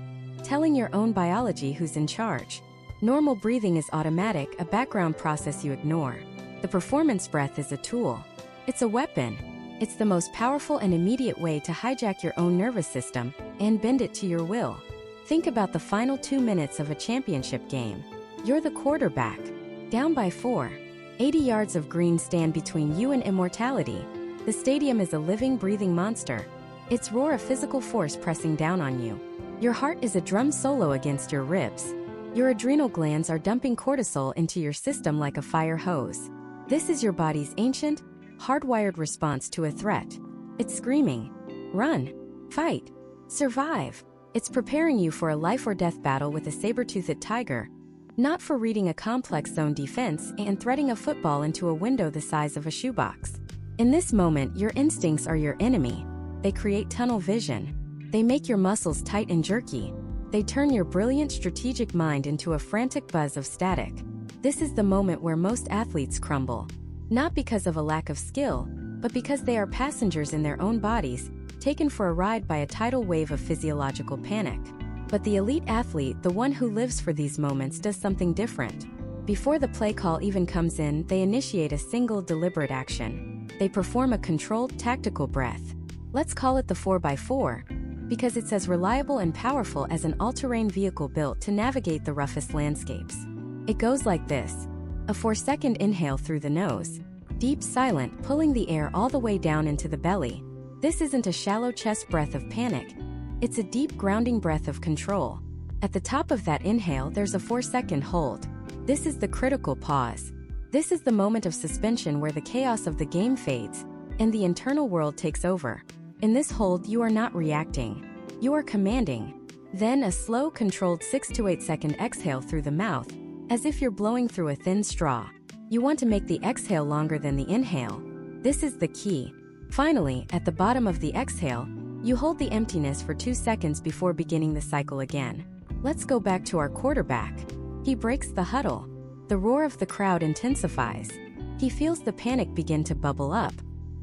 telling your own biology who's in charge. Normal breathing is automatic, a background process you ignore. The performance breath is a tool. It's a weapon. It's the most powerful and immediate way to hijack your own nervous system and bend it to your will. Think about the final 2 minutes of a championship game. You're the quarterback. Down by 4. 80 yards of green stand between you and immortality. The stadium is a living, breathing monster. Its roar a physical force pressing down on you. Your heart is a drum solo against your ribs. Your adrenal glands are dumping cortisol into your system like a fire hose. This is your body's ancient, hardwired response to a threat. It's screaming, run, fight, survive. It's preparing you for a life or death battle with a saber-toothed tiger, not for reading a complex zone defense and threading a football into a window the size of a shoebox. In this moment, your instincts are your enemy. They create tunnel vision. They make your muscles tight and jerky. They turn your brilliant strategic mind into a frantic buzz of static. This is the moment where most athletes crumble. Not because of a lack of skill, but because they are passengers in their own bodies, taken for a ride by a tidal wave of physiological panic. But the elite athlete, the one who lives for these moments, does something different. Before the play call even comes in, they initiate a single deliberate action. They perform a controlled tactical breath. Let's call it the 4x4, because it's as reliable and powerful as an all-terrain vehicle built to navigate the roughest landscapes. It goes like this. A 4-second inhale through the nose. Deep, silent, pulling the air all the way down into the belly. This isn't a shallow chest breath of panic. It's a deep, grounding breath of control. At the top of that inhale, there's a 4-second hold. This is the critical pause. This is the moment of suspension where the chaos of the game fades and the internal world takes over. In this hold, you are not reacting. You are commanding. Then a slow, controlled 6 to 8 second exhale through the mouth, as if you're blowing through a thin straw. You want to make the exhale longer than the inhale. This is the key. Finally, at the bottom of the exhale, you hold the emptiness for 2 seconds before beginning the cycle again. Let's go back to our quarterback. He breaks the huddle. The roar of the crowd intensifies. He feels the panic begin to bubble up.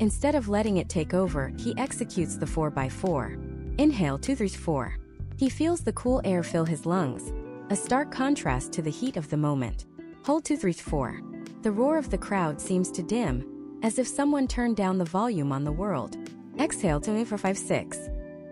Instead of letting it take over, he executes the 4x4. Inhale 2, 3, 4. He feels the cool air fill his lungs, a stark contrast to the heat of the moment. Hold 2, 3, 4. The roar of the crowd seems to dim, as if someone turned down the volume on the world. Exhale 2, 4, 5, 6.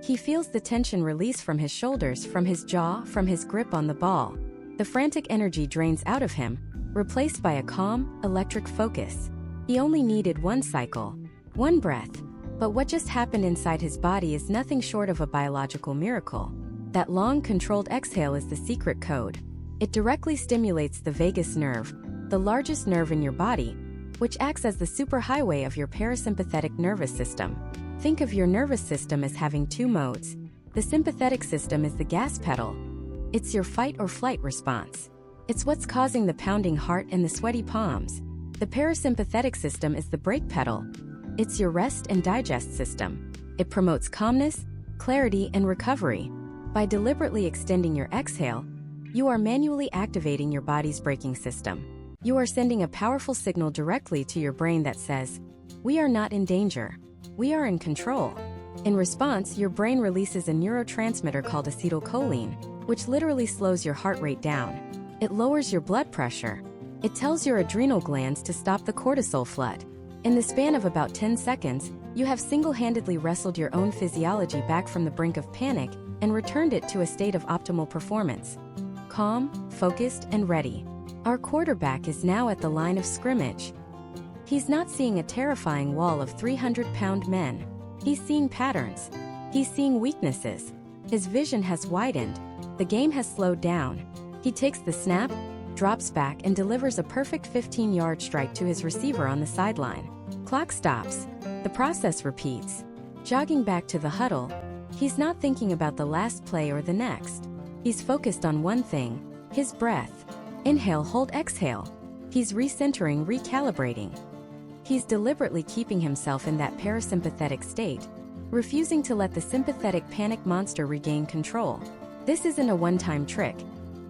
He feels the tension release from his shoulders, from his jaw, from his grip on the ball. The frantic energy drains out of him, replaced by a calm, electric focus. He only needed one cycle. One breath. But what just happened inside his body is nothing short of a biological miracle. That long, controlled exhale is the secret code. It directly stimulates the vagus nerve, the largest nerve in your body, which acts as the superhighway of your parasympathetic nervous system. Think of your nervous system as having 2 modes. The sympathetic system is the gas pedal. It's your fight or flight response. It's what's causing the pounding heart and the sweaty palms. The parasympathetic system is the brake pedal. It's your rest and digest system. It promotes calmness, clarity, and recovery. By deliberately extending your exhale, you are manually activating your body's braking system. You are sending a powerful signal directly to your brain that says, "We are not in danger. We are in control." In response, your brain releases a neurotransmitter called acetylcholine, which literally slows your heart rate down. It lowers your blood pressure. It tells your adrenal glands to stop the cortisol flood. In the span of about 10 seconds, You have single-handedly wrestled your own physiology back from the brink of panic and returned it to a state of optimal performance. Calm, focused, and ready. Our quarterback is now at the line of scrimmage. He's not seeing a terrifying wall of 300-pound men. He's seeing patterns. He's seeing weaknesses. His vision has widened. The game has slowed down. He takes the snap, drops back, and delivers a perfect 15-yard strike to his receiver on the sideline. Clock stops. The process repeats. Jogging back to the huddle, he's not thinking about the last play or the next. He's focused on one thing: his breath. Inhale, hold, exhale. He's recentering, recalibrating. He's deliberately keeping himself in that parasympathetic state, refusing to let the sympathetic panic monster regain control. This isn't a one-time trick.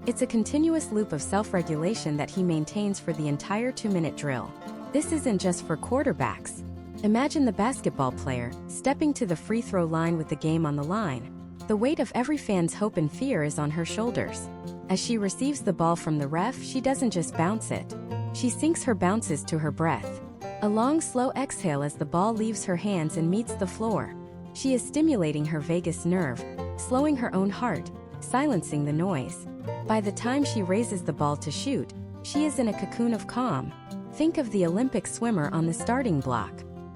It's a continuous loop of self-regulation that he maintains for the entire 2-minute drill. This isn't just for quarterbacks. Imagine the basketball player stepping to the free throw line with the game on the line. The weight of every fan's hope and fear is on her shoulders. As she receives the ball from the ref, she doesn't just bounce it. She syncs her bounces to her breath. A long, slow exhale as the ball leaves her hands and meets the floor. She is stimulating her vagus nerve, slowing her own heart, silencing the noise. By the time she raises the ball to shoot, she is in a cocoon of calm. Think of the Olympic swimmer on the starting block.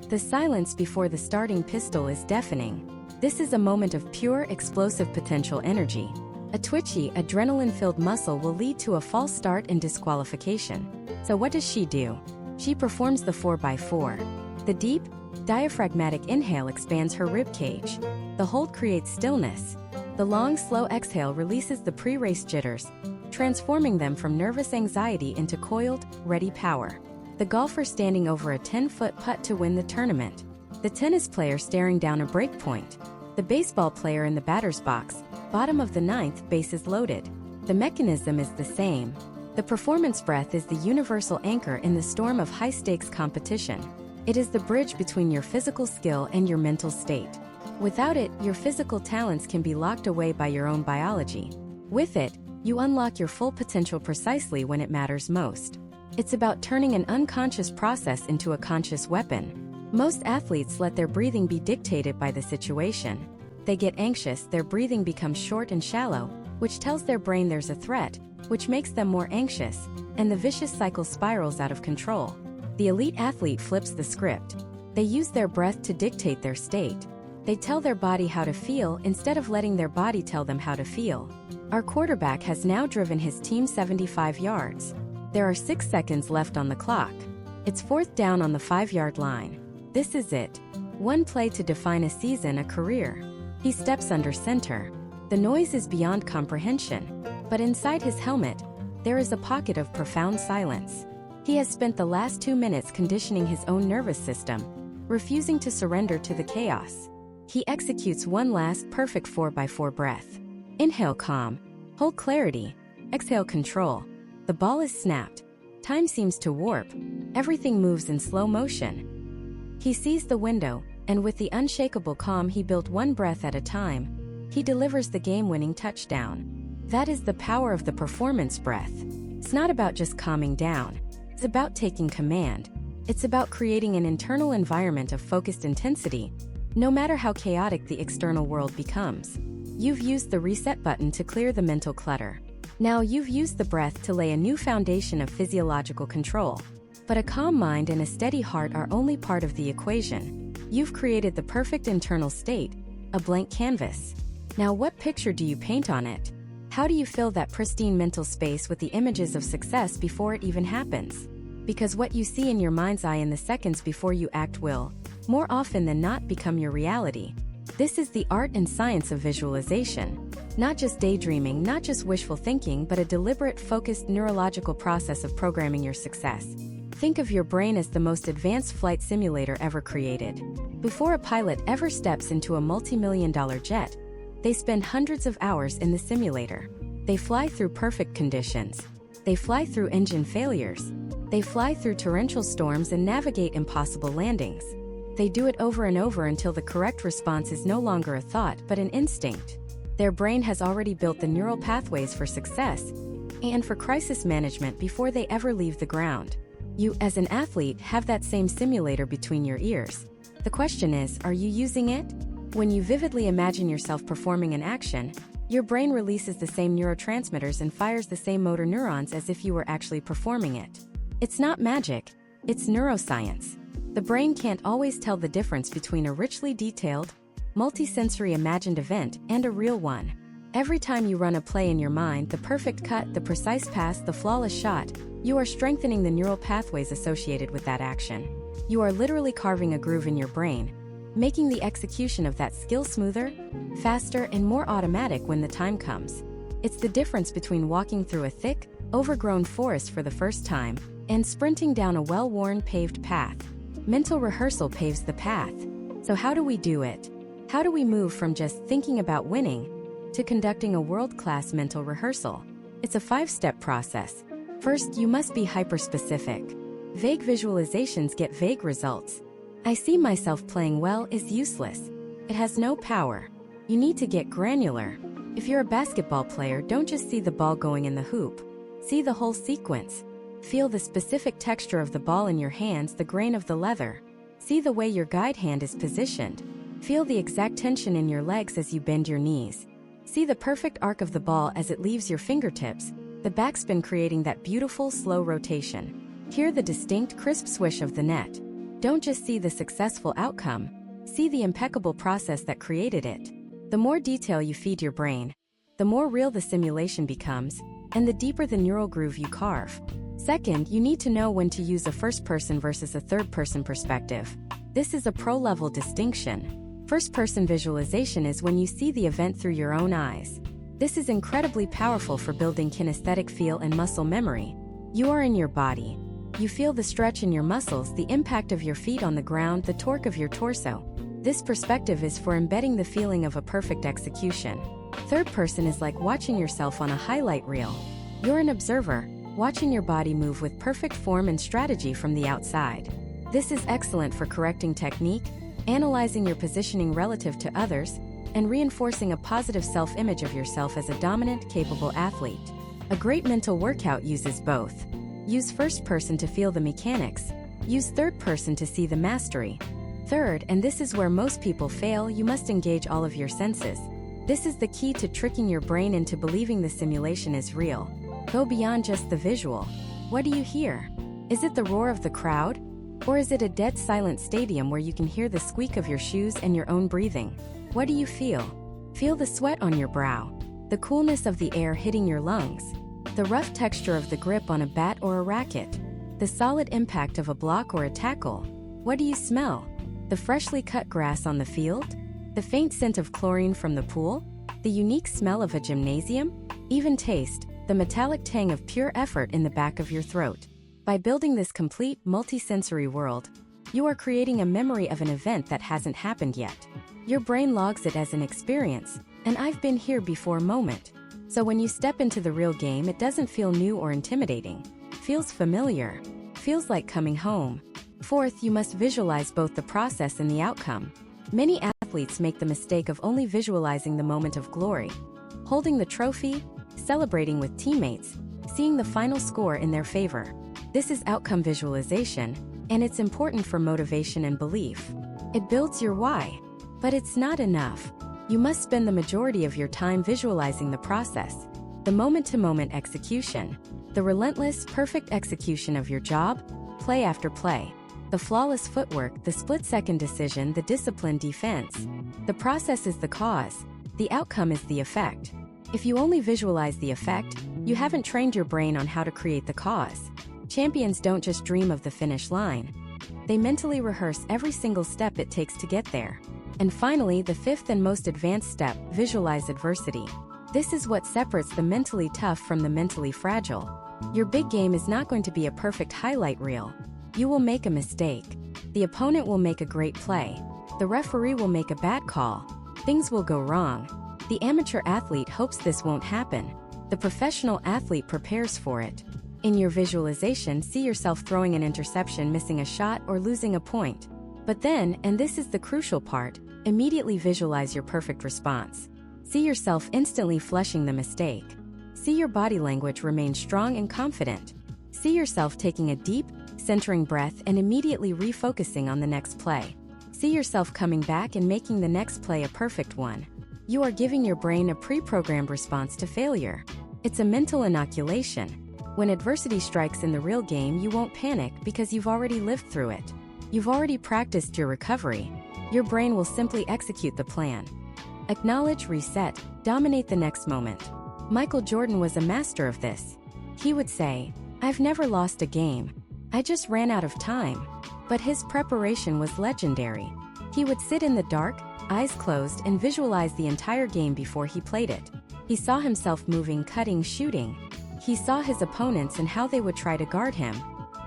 The silence before the starting pistol is deafening. This is a moment of pure, explosive potential energy. A twitchy, adrenaline-filled muscle will lead to a false start and disqualification. So what does she do? She performs the 4x4. The deep, diaphragmatic inhale expands her rib cage. The hold creates stillness. The long, slow exhale releases the pre-race jitters, transforming them from nervous anxiety into coiled, ready power. The golfer standing over a 10-foot putt to win the tournament. The tennis player staring down a break point. The baseball player in the batter's box, bottom of the 9th, bases loaded. The mechanism is the same. The performance breath is the universal anchor in the storm of high-stakes competition. It is the bridge between your physical skill and your mental state. Without it, your physical talents can be locked away by your own biology. With it, you unlock your full potential precisely when it matters most. It's about turning an unconscious process into a conscious weapon. Most athletes let their breathing be dictated by the situation. They get anxious, their breathing becomes short and shallow, which tells their brain there's a threat, which makes them more anxious, and the vicious cycle spirals out of control. The elite athlete flips the script. They use their breath to dictate their state. They tell their body how to feel instead of letting their body tell them how to feel. Our quarterback has now driven his team 75 yards. There are 6 seconds left on the clock. It's 4th down on the 5-yard line. This is it. One play to define a season, a career. He steps under center. The noise is beyond comprehension. But inside his helmet, there is a pocket of profound silence. He has spent the last 2 minutes conditioning his own nervous system, refusing to surrender to the chaos. He executes one last perfect 4x4 breath. Inhale, calm. Hold, clarity. Exhale, control. The ball is snapped. Time seems to warp. Everything moves in slow motion. He sees the window, and with the unshakable calm he built one breath at a time, he delivers the game-winning touchdown. That is the power of the performance breath. It's not about just calming down. It's about taking command. It's about creating an internal environment of focused intensity, no matter how chaotic the external world becomes. You've used the reset button to clear the mental clutter. Now you've used the breath to lay a new foundation of physiological control. But a calm mind and a steady heart are only part of the equation. You've created the perfect internal state, a blank canvas. Now what picture do you paint on it? How do you fill that pristine mental space with the images of success before it even happens? Because what you see in your mind's eye in the seconds before you act will, more often than not, become your reality. This is the art and science of visualization. Not just daydreaming, not just wishful thinking, but a deliberate, focused neurological process of programming your success. Think of your brain as the most advanced flight simulator ever created. Before a pilot ever steps into a multi-million-dollar jet, they spend hundreds of hours in the simulator. They fly through perfect conditions. They fly through engine failures. They fly through torrential storms and navigate impossible landings. They do it over and over until the correct response is no longer a thought but an instinct. Their brain has already built the neural pathways for success and for crisis management before they ever leave the ground. You, as an athlete, have that same simulator between your ears. The question is, are you using it? When you vividly imagine yourself performing an action, your brain releases the same neurotransmitters and fires the same motor neurons as if you were actually performing it. It's not magic, it's neuroscience. The brain can't always tell the difference between a richly detailed, multisensory imagined event and a real one. Every time you run a play in your mind, the perfect cut, the precise pass, the flawless shot, you are strengthening the neural pathways associated with that action. You are literally carving a groove in your brain, making the execution of that skill smoother, faster, and more automatic when the time comes. It's the difference between walking through a thick, overgrown forest for the first time and sprinting down a well-worn paved path. Mental rehearsal paves the path. So how do we do it? How do we move from just thinking about winning to conducting a world-class mental rehearsal? It's a 5-step process. First, you must be hyper-specific. Vague visualizations get vague results. I see myself playing well is useless. It has no power. You need to get granular. If you're a basketball player, don't just see the ball going in the hoop. See the whole sequence. Feel the specific texture of the ball in your hands, the grain of the leather. See the way your guide hand is positioned. Feel the exact tension in your legs as you bend your knees. See the perfect arc of the ball as it leaves your fingertips, the backspin creating that beautiful, slow rotation. Hear the distinct, crisp swish of the net. Don't just see the successful outcome, see the impeccable process that created it. The more detail you feed your brain, the more real the simulation becomes, and the deeper the neural groove you carve. Second, you need to know when to use a first-person versus a third-person perspective. This is a pro-level distinction. First-person visualization is when you see the event through your own eyes. This is incredibly powerful for building kinesthetic feel and muscle memory. You are in your body. You feel the stretch in your muscles, the impact of your feet on the ground, the torque of your torso. This perspective is for embedding the feeling of a perfect execution. Third person is like watching yourself on a highlight reel. You're an observer, watching your body move with perfect form and strategy from the outside. This is excellent for correcting technique, analyzing your positioning relative to others, and reinforcing a positive self-image of yourself as a dominant, capable athlete. A great mental workout uses both. Use first person to feel the mechanics. Use third person to see the mastery. Third, and this is where most people fail, you must engage all of your senses. This is the key to tricking your brain into believing the simulation is real. Go beyond just the visual. What do you hear? Is it the roar of the crowd? Or is it a dead silent stadium where you can hear the squeak of your shoes and your own breathing? What do you feel? Feel the sweat on your brow, the coolness of the air hitting your lungs, the rough texture of the grip on a bat or a racket, the solid impact of a block or a tackle. What do you smell? The freshly cut grass on the field? The faint scent of chlorine from the pool? The unique smell of a gymnasium? Even taste, the metallic tang of pure effort in the back of your throat. By building this complete, multisensory world, you are creating a memory of an event that hasn't happened yet. Your brain logs it as an experience, an I've been here before moment. So when you step into the real game, it doesn't feel new or intimidating. Feels familiar. Feels like coming home. Fourth, you must visualize both the process and the outcome. Many athletes make the mistake of only visualizing the moment of glory. Holding the trophy, celebrating with teammates, seeing the final score in their favor. This is outcome visualization, and it's important for motivation and belief. It builds your why. But it's not enough. You must spend the majority of your time visualizing the process, the moment-to-moment execution, the relentless, perfect execution of your job, play after play, the flawless footwork, the split-second decision, the disciplined defense. The process is the cause, the outcome is the effect. If you only visualize the effect, you haven't trained your brain on how to create the cause. Champions don't just dream of the finish line. They mentally rehearse every single step it takes to get there. And finally, the fifth and most advanced step, visualize adversity. This is what separates the mentally tough from the mentally fragile. Your big game is not going to be a perfect highlight reel. You will make a mistake. The opponent will make a great play. The referee will make a bad call. Things will go wrong. The amateur athlete hopes this won't happen. The professional athlete prepares for it. In your visualization, see yourself throwing an interception, missing a shot, or losing a point. But then, and this is the crucial part, immediately visualize your perfect response. See yourself instantly flushing the mistake. See your body language remain strong and confident. See yourself taking a deep, centering breath and immediately refocusing on the next play. See yourself coming back and making the next play a perfect one. You are giving your brain a pre-programmed response to failure. It's a mental inoculation. When adversity strikes in the real game, you won't panic because you've already lived through it. You've already practiced your recovery. Your brain will simply execute the plan. Acknowledge, reset, dominate the next moment. Michael Jordan was a master of this. He would say, "I've never lost a game. I just ran out of time." But his preparation was legendary. He would sit in the dark, eyes closed, and visualize the entire game before he played it. He saw himself moving, cutting, shooting. He saw his opponents and how they would try to guard him.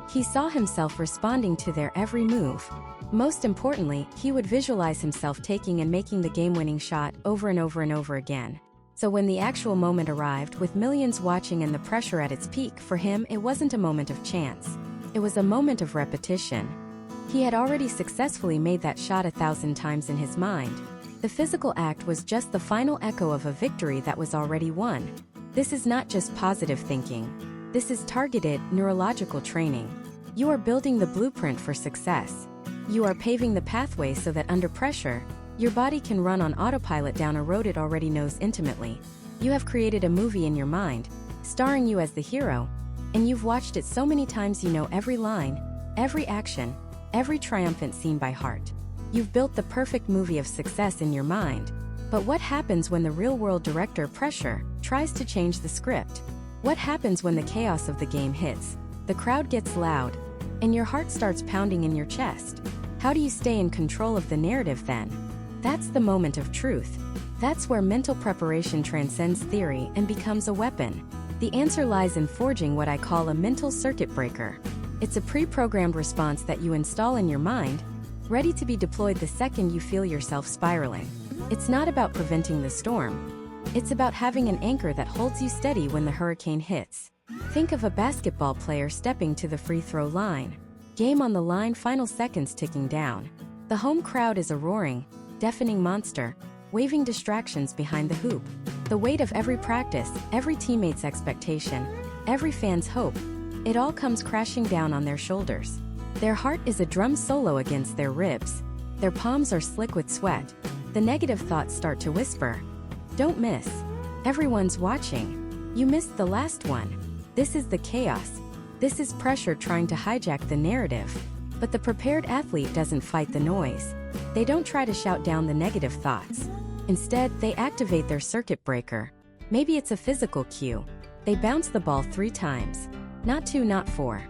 He saw himself responding to their every move. Most importantly, he would visualize himself taking and making the game-winning shot over and over and over again. So when the actual moment arrived, with millions watching and the pressure at its peak, for him it wasn't a moment of chance. It was a moment of repetition. He had already successfully made that shot 1,000 times in his mind. The physical act was just the final echo of a victory that was already won. This is not just positive thinking. This is targeted, neurological training. You are building the blueprint for success. You are paving the pathway so that under pressure, your body can run on autopilot down a road it already knows intimately. You have created a movie in your mind, starring you as the hero, and you've watched it so many times you know every line, every action, every triumphant scene by heart. You've built the perfect movie of success in your mind. But what happens when the real-world director, pressure, tries to change the script? What happens when the chaos of the game hits? The crowd gets loud, and your heart starts pounding in your chest. How do you stay in control of the narrative then? That's the moment of truth. That's where mental preparation transcends theory and becomes a weapon. The answer lies in forging what I call a mental circuit breaker. It's a pre-programmed response that you install in your mind, ready to be deployed the second you feel yourself spiraling. It's not about preventing the storm. It's about having an anchor that holds you steady when the hurricane hits. Think of a basketball player stepping to the free throw line. Game on the line, final seconds ticking down. The home crowd is a roaring, deafening monster, waving distractions behind the hoop. The weight of every practice, every teammate's expectation, every fan's hope, it all comes crashing down on their shoulders. Their heart is a drum solo against their ribs. Their palms are slick with sweat. The negative thoughts start to whisper, "Don't miss. Everyone's watching. You missed the last one." This is the chaos. This is pressure trying to hijack the narrative. But the prepared athlete doesn't fight the noise. They don't try to shout down the negative thoughts. Instead, they activate their circuit breaker. Maybe it's a physical cue. They bounce the ball 3 times. Not 2, not 4.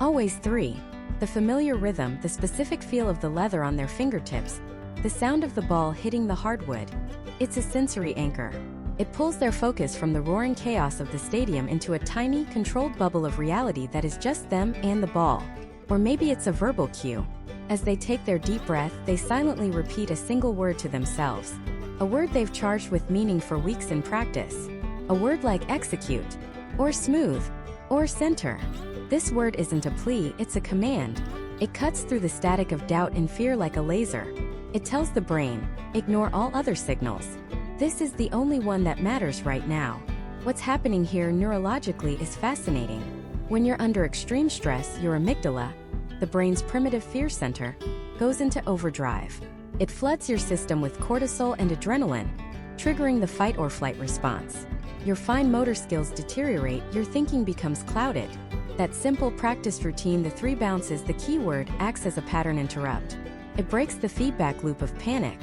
Always 3. The familiar rhythm, the specific feel of the leather on their fingertips, the sound of the ball hitting the hardwood. It's a sensory anchor. It pulls their focus from the roaring chaos of the stadium into a tiny, controlled bubble of reality that is just them and the ball. Or maybe it's a verbal cue. As they take their deep breath, they silently repeat a single word to themselves. A word they've charged with meaning for weeks in practice. A word like execute, or smooth, or center. This word isn't a plea, it's a command. It cuts through the static of doubt and fear like a laser. It tells the brain, ignore all other signals. This is the only one that matters right now. What's happening here neurologically is fascinating. When you're under extreme stress, your amygdala, the brain's primitive fear center, goes into overdrive. It floods your system with cortisol and adrenaline, triggering the fight or flight response. Your fine motor skills deteriorate, your thinking becomes clouded. That simple practice routine, the 3 bounces, the keyword, acts as a pattern interrupt. It breaks the feedback loop of panic.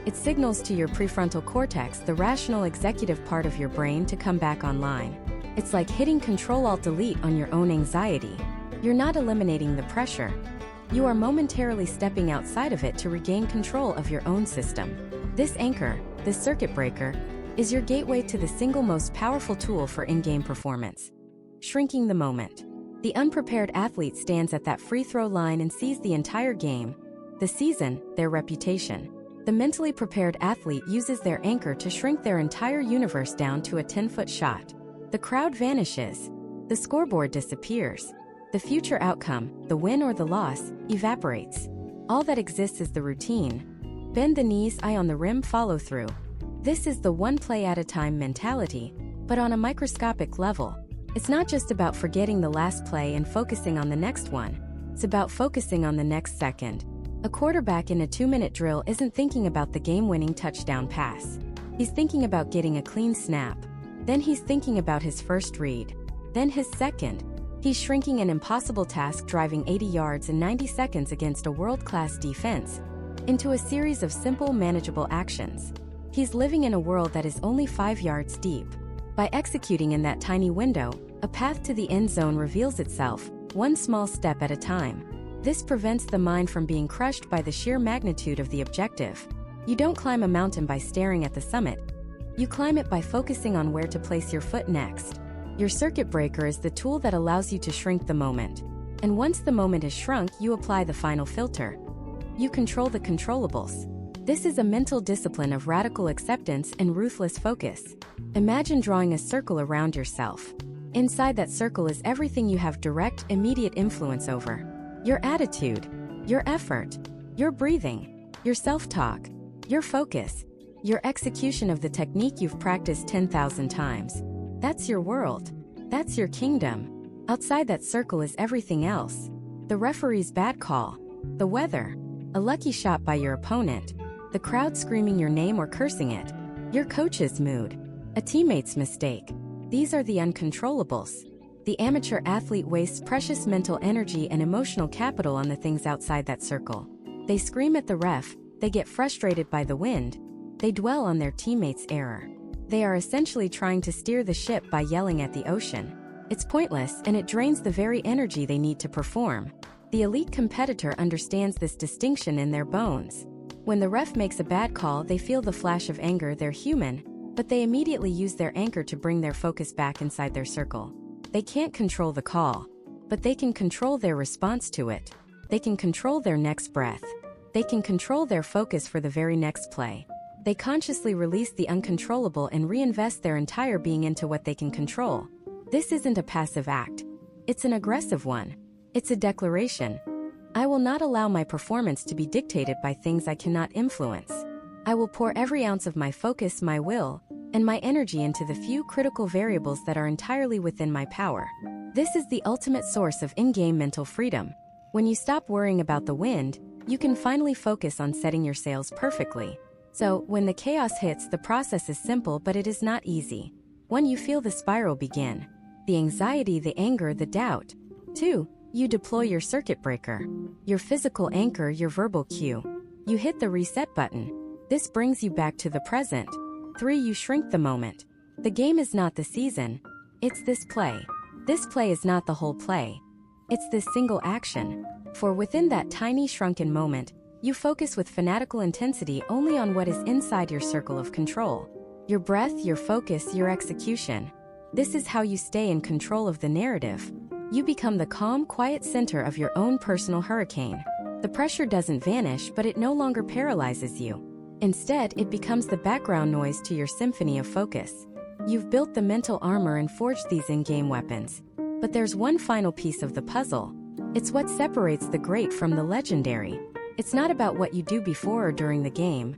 It signals to your prefrontal cortex, the rational executive part of your brain, to come back online. It's like hitting Control-Alt-Delete on your own anxiety. You're not eliminating the pressure. You are momentarily stepping outside of it to regain control of your own system. This anchor, this circuit breaker, is your gateway to the single most powerful tool for in-game performance: shrinking the moment. The unprepared athlete stands at that free throw line and sees the entire game, the season, their reputation. The mentally prepared athlete uses their anchor to shrink their entire universe down to a 10-foot shot. The crowd vanishes. The scoreboard disappears. The future outcome, the win or the loss, evaporates. All that exists is the routine. Bend the knees, eye on the rim, follow through. This is the one play at a time mentality, but on a microscopic level. It's not just about forgetting the last play and focusing on the next one. It's about focusing on the next second. A quarterback in a 2-minute drill isn't thinking about the game-winning touchdown pass. He's thinking about getting a clean snap. Then he's thinking about his first read. Then his second. He's shrinking an impossible task, driving 80 yards in 90 seconds against a world-class defense, into a series of simple, manageable actions. He's living in a world that is only 5 yards deep. By executing in that tiny window, a path to the end zone reveals itself, one small step at a time. This prevents the mind from being crushed by the sheer magnitude of the objective. You don't climb a mountain by staring at the summit. You climb it by focusing on where to place your foot next. Your circuit breaker is the tool that allows you to shrink the moment. And once the moment is shrunk, you apply the final filter. You control the controllables. This is a mental discipline of radical acceptance and ruthless focus. Imagine drawing a circle around yourself. Inside that circle is everything you have direct, immediate influence over. Your attitude, your effort, your breathing, your self-talk, your focus, your execution of the technique you've practiced 10,000 times. That's your world. That's your kingdom. Outside that circle is everything else. The referee's bad call, the weather, a lucky shot by your opponent, the crowd screaming your name or cursing it, your coach's mood, a teammate's mistake. These are the uncontrollables. The amateur athlete wastes precious mental energy and emotional capital on the things outside that circle. They scream at the ref, they get frustrated by the wind, they dwell on their teammate's error. They are essentially trying to steer the ship by yelling at the ocean. It's pointless, and it drains the very energy they need to perform. The elite competitor understands this distinction in their bones. When the ref makes a bad call, they feel the flash of anger. They're human, but they immediately use their anchor to bring their focus back inside their circle. They can't control the call, but they can control their response to it. They can control their next breath. They can control their focus for the very next play. They consciously release the uncontrollable and reinvest their entire being into what they can control. This isn't a passive act. It's an aggressive one. It's a declaration. I will not allow my performance to be dictated by things I cannot influence. I will pour every ounce of my focus, my will, and my energy into the few critical variables that are entirely within my power. This is the ultimate source of in-game mental freedom. When you stop worrying about the wind, you can finally focus on setting your sails perfectly. So, when the chaos hits, the process is simple, but it is not easy. 1. You feel the spiral begin. The anxiety, the anger, the doubt. 2. You deploy your circuit breaker. Your physical anchor, your verbal cue. You hit the reset button. This brings you back to the present. 3. You shrink the moment. The game is not the season. It's this play. This play is not the whole play. It's this single action. For within that tiny shrunken moment, you focus with fanatical intensity only on what is inside your circle of control. Your breath, your focus, your execution. This is how you stay in control of the narrative. You become the calm, quiet center of your own personal hurricane. The pressure doesn't vanish, but it no longer paralyzes you. Instead, it becomes the background noise to your symphony of focus. You've built the mental armor and forged these in-game weapons. But there's one final piece of the puzzle. It's what separates the great from the legendary. It's not about what you do before or during the game.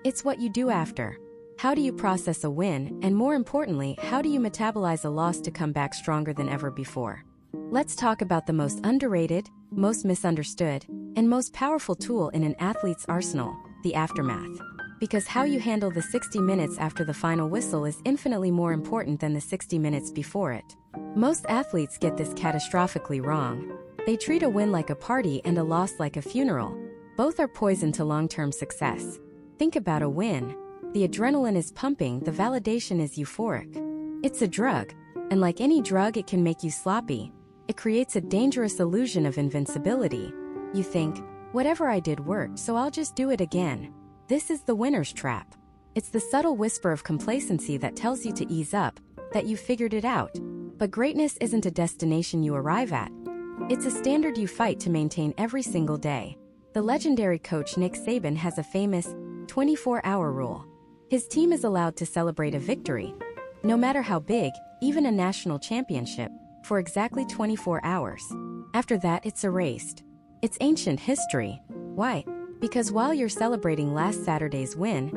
It's what you do after. How do you process a win, and more importantly, how do you metabolize a loss to come back stronger than ever before? Let's talk about the most underrated, most misunderstood, and most powerful tool in an athlete's arsenal, the aftermath. Because how you handle the 60 minutes after the final whistle is infinitely more important than the 60 minutes before it. Most athletes get this catastrophically wrong. They treat a win like a party and a loss like a funeral. Both are poison to long-term success. Think about a win. The adrenaline is pumping, the validation is euphoric. It's a drug, and like any drug, it can make you sloppy. It creates a dangerous illusion of invincibility. You think, whatever I did worked, so I'll just do it again. This is the winner's trap. It's the subtle whisper of complacency that tells you to ease up, that you figured it out. But greatness isn't a destination you arrive at. It's a standard you fight to maintain every single day. The legendary coach Nick Saban has a famous 24-hour rule. His team is allowed to celebrate a victory, no matter how big, even a national championship, for exactly 24 hours. After that, it's erased. It's ancient history. Why? Because while you're celebrating last Saturday's win,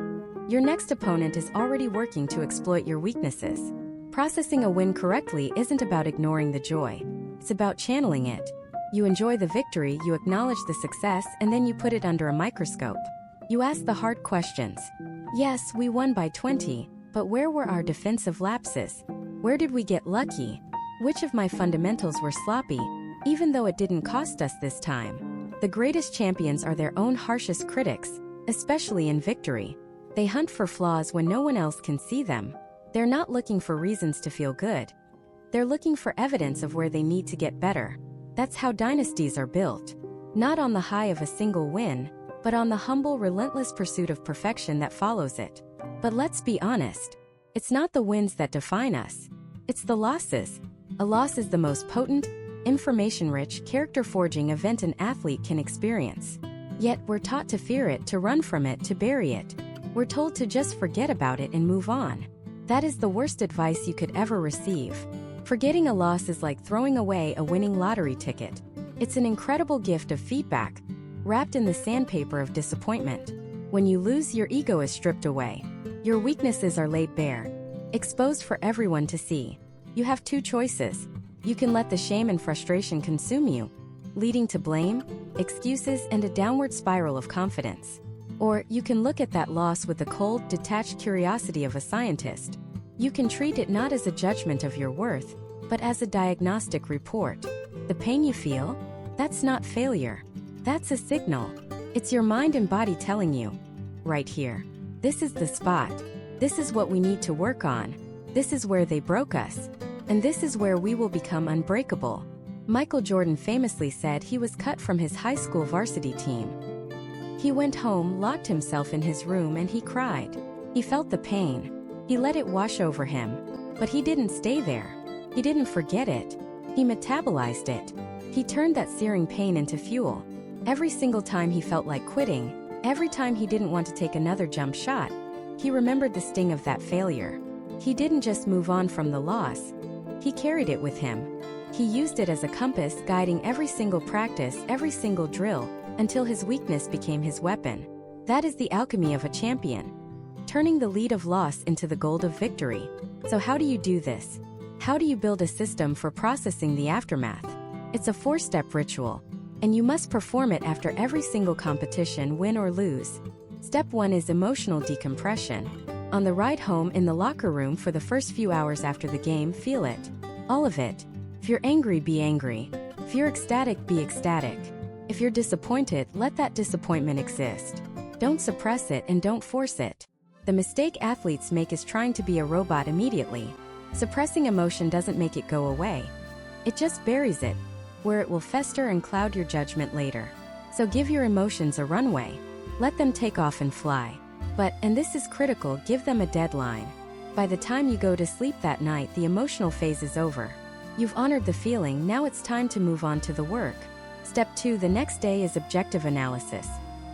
your next opponent is already working to exploit your weaknesses. Processing a win correctly isn't about ignoring the joy. It's about channeling it. You enjoy the victory, you acknowledge the success, and then you put it under a microscope. You ask the hard questions. Yes, we won by 20, but where were our defensive lapses? Where did we get lucky? Which of my fundamentals were sloppy, even though it didn't cost us this time? The greatest champions are their own harshest critics, especially in victory. They hunt for flaws when no one else can see them. They're not looking for reasons to feel good. They're looking for evidence of where they need to get better. That's how dynasties are built. Not on the high of a single win, but on the humble, relentless pursuit of perfection that follows it. But let's be honest. It's not the wins that define us. It's the losses. A loss is the most potent, information-rich, character-forging event an athlete can experience. Yet we're taught to fear it, to run from it, to bury it. We're told to just forget about it and move on. That is the worst advice you could ever receive. Forgetting a loss is like throwing away a winning lottery ticket. It's an incredible gift of feedback, wrapped in the sandpaper of disappointment. When you lose, your ego is stripped away. Your weaknesses are laid bare, exposed for everyone to see. You have two choices. You can let the shame and frustration consume you, leading to blame, excuses, and a downward spiral of confidence. Or you can look at that loss with the cold, detached curiosity of a scientist. You can treat it not as a judgment of your worth, but as a diagnostic report. The pain you feel? That's not failure. That's a signal. It's your mind and body telling you, right here. This is the spot. This is what we need to work on. This is where they broke us. And this is where we will become unbreakable. Michael Jordan famously said he was cut from his high school varsity team. He went home, locked himself in his room, and he cried. He felt the pain. He let it wash over him. But he didn't stay there. He didn't forget it. He metabolized it. He turned that searing pain into fuel. Every single time he felt like quitting, every time he didn't want to take another jump shot, he remembered the sting of that failure. He didn't just move on from the loss. He carried it with him. He used it as a compass, guiding every single practice, every single drill, until his weakness became his weapon. That is the alchemy of a champion. Turning the lead of loss into the gold of victory. So how do you do this? How do you build a system for processing the aftermath? It's a 4-step ritual, and you must perform it after every single competition, win or lose. Step 1 is emotional decompression. On the ride home, in the locker room, for the first few hours after the game, feel it. All of it. If you're angry, be angry. If you're ecstatic, be ecstatic. If you're disappointed, let that disappointment exist. Don't suppress it and don't force it. The mistake athletes make is trying to be a robot immediately. Suppressing emotion doesn't make it go away. It just buries it, where it will fester and cloud your judgment later. So give your emotions a runway. Let them take off and fly. But, and this is critical, give them a deadline. By the time you go to sleep that night, the emotional phase is over. You've honored the feeling, now it's time to move on to the work. Step 2, the next day, is objective analysis.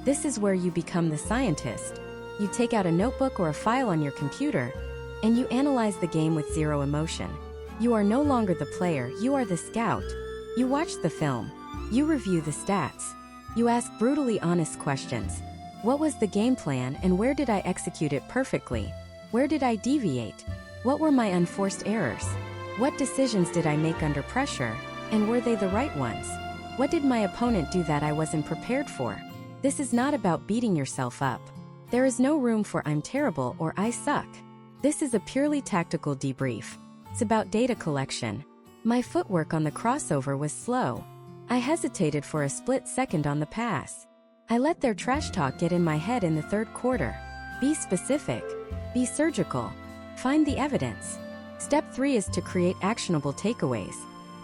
This is where you become the scientist. You take out a notebook or a file on your computer, and you analyze the game with zero emotion. You are no longer the player, you are the scout. You watch the film. You review the stats. You ask brutally honest questions. What was the game plan, and where did I execute it perfectly? Where did I deviate? What were my unforced errors? What decisions did I make under pressure, and were they the right ones? What did my opponent do that I wasn't prepared for? This is not about beating yourself up. There is no room for "I'm terrible" or "I suck." This is a purely tactical debrief. It's about data collection. My footwork on the crossover was slow. I hesitated for a split second on the pass. I let their trash talk get in my head in the third quarter. Be specific. Be surgical. Find the evidence. Step 3 is to create actionable takeaways.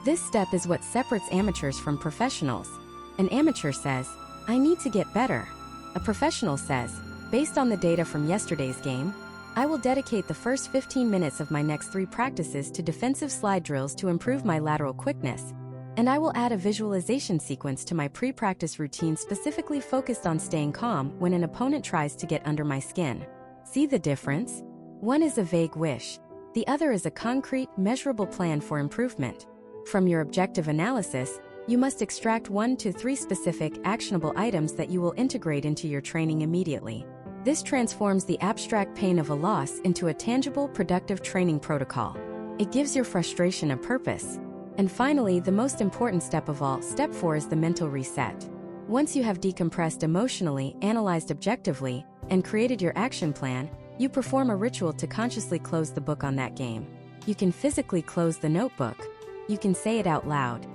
This step is what separates amateurs from professionals. An amateur says, "I need to get better." A professional says, "Based on the data from yesterday's game, I will dedicate the first 15 minutes of my next 3 practices to defensive slide drills to improve my lateral quickness. And I will add a visualization sequence to my pre-practice routine specifically focused on staying calm when an opponent tries to get under my skin." See the difference? One is a vague wish. The other is a concrete, measurable plan for improvement. From your objective analysis, you must extract 1 to 3 specific, actionable items that you will integrate into your training immediately. This transforms the abstract pain of a loss into a tangible, productive training protocol. It gives your frustration a purpose. And finally, the most important step of all, step 4, is the mental reset. Once you have decompressed emotionally, analyzed objectively, and created your action plan, you perform a ritual to consciously close the book on that game. You can physically close the notebook. You can say it out loud.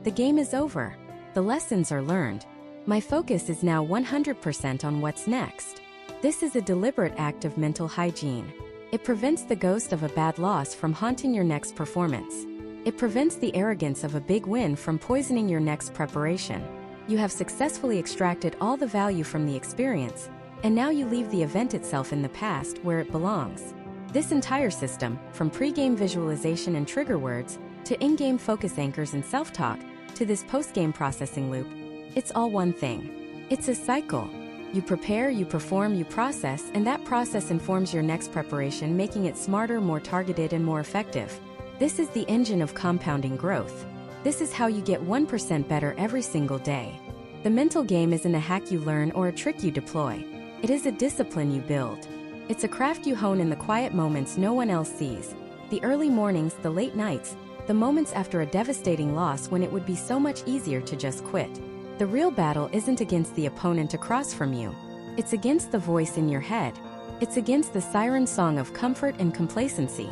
The game is over. The lessons are learned. My focus is now 100% on what's next. This is a deliberate act of mental hygiene. It prevents the ghost of a bad loss from haunting your next performance. It prevents the arrogance of a big win from poisoning your next preparation. You have successfully extracted all the value from the experience, and now you leave the event itself in the past where it belongs. This entire system, from pre-game visualization and trigger words, to in-game focus anchors and self-talk, to this post-game processing loop, it's all one thing. It's a cycle. You prepare, you perform, you process, and that process informs your next preparation, making it smarter, more targeted, and more effective. This is the engine of compounding growth. This is how you get 1% better every single day. The mental game isn't a hack you learn or a trick you deploy. It is a discipline you build. It's a craft you hone in the quiet moments no one else sees. The early mornings, the late nights, the moments after a devastating loss when it would be so much easier to just quit. The real battle isn't against the opponent across from you. It's against the voice in your head. It's against the siren song of comfort and complacency.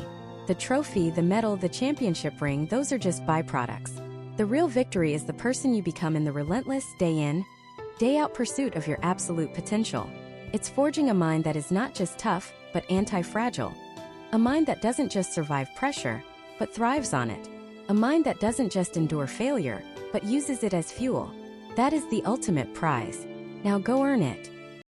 The trophy, the medal, the championship ring, those are just byproducts. The real victory is the person you become in the relentless, day in, day out pursuit of your absolute potential. It's forging a mind that is not just tough, but anti-fragile. A mind that doesn't just survive pressure, but thrives on it. A mind that doesn't just endure failure, but uses it as fuel. That is the ultimate prize. Now go earn it.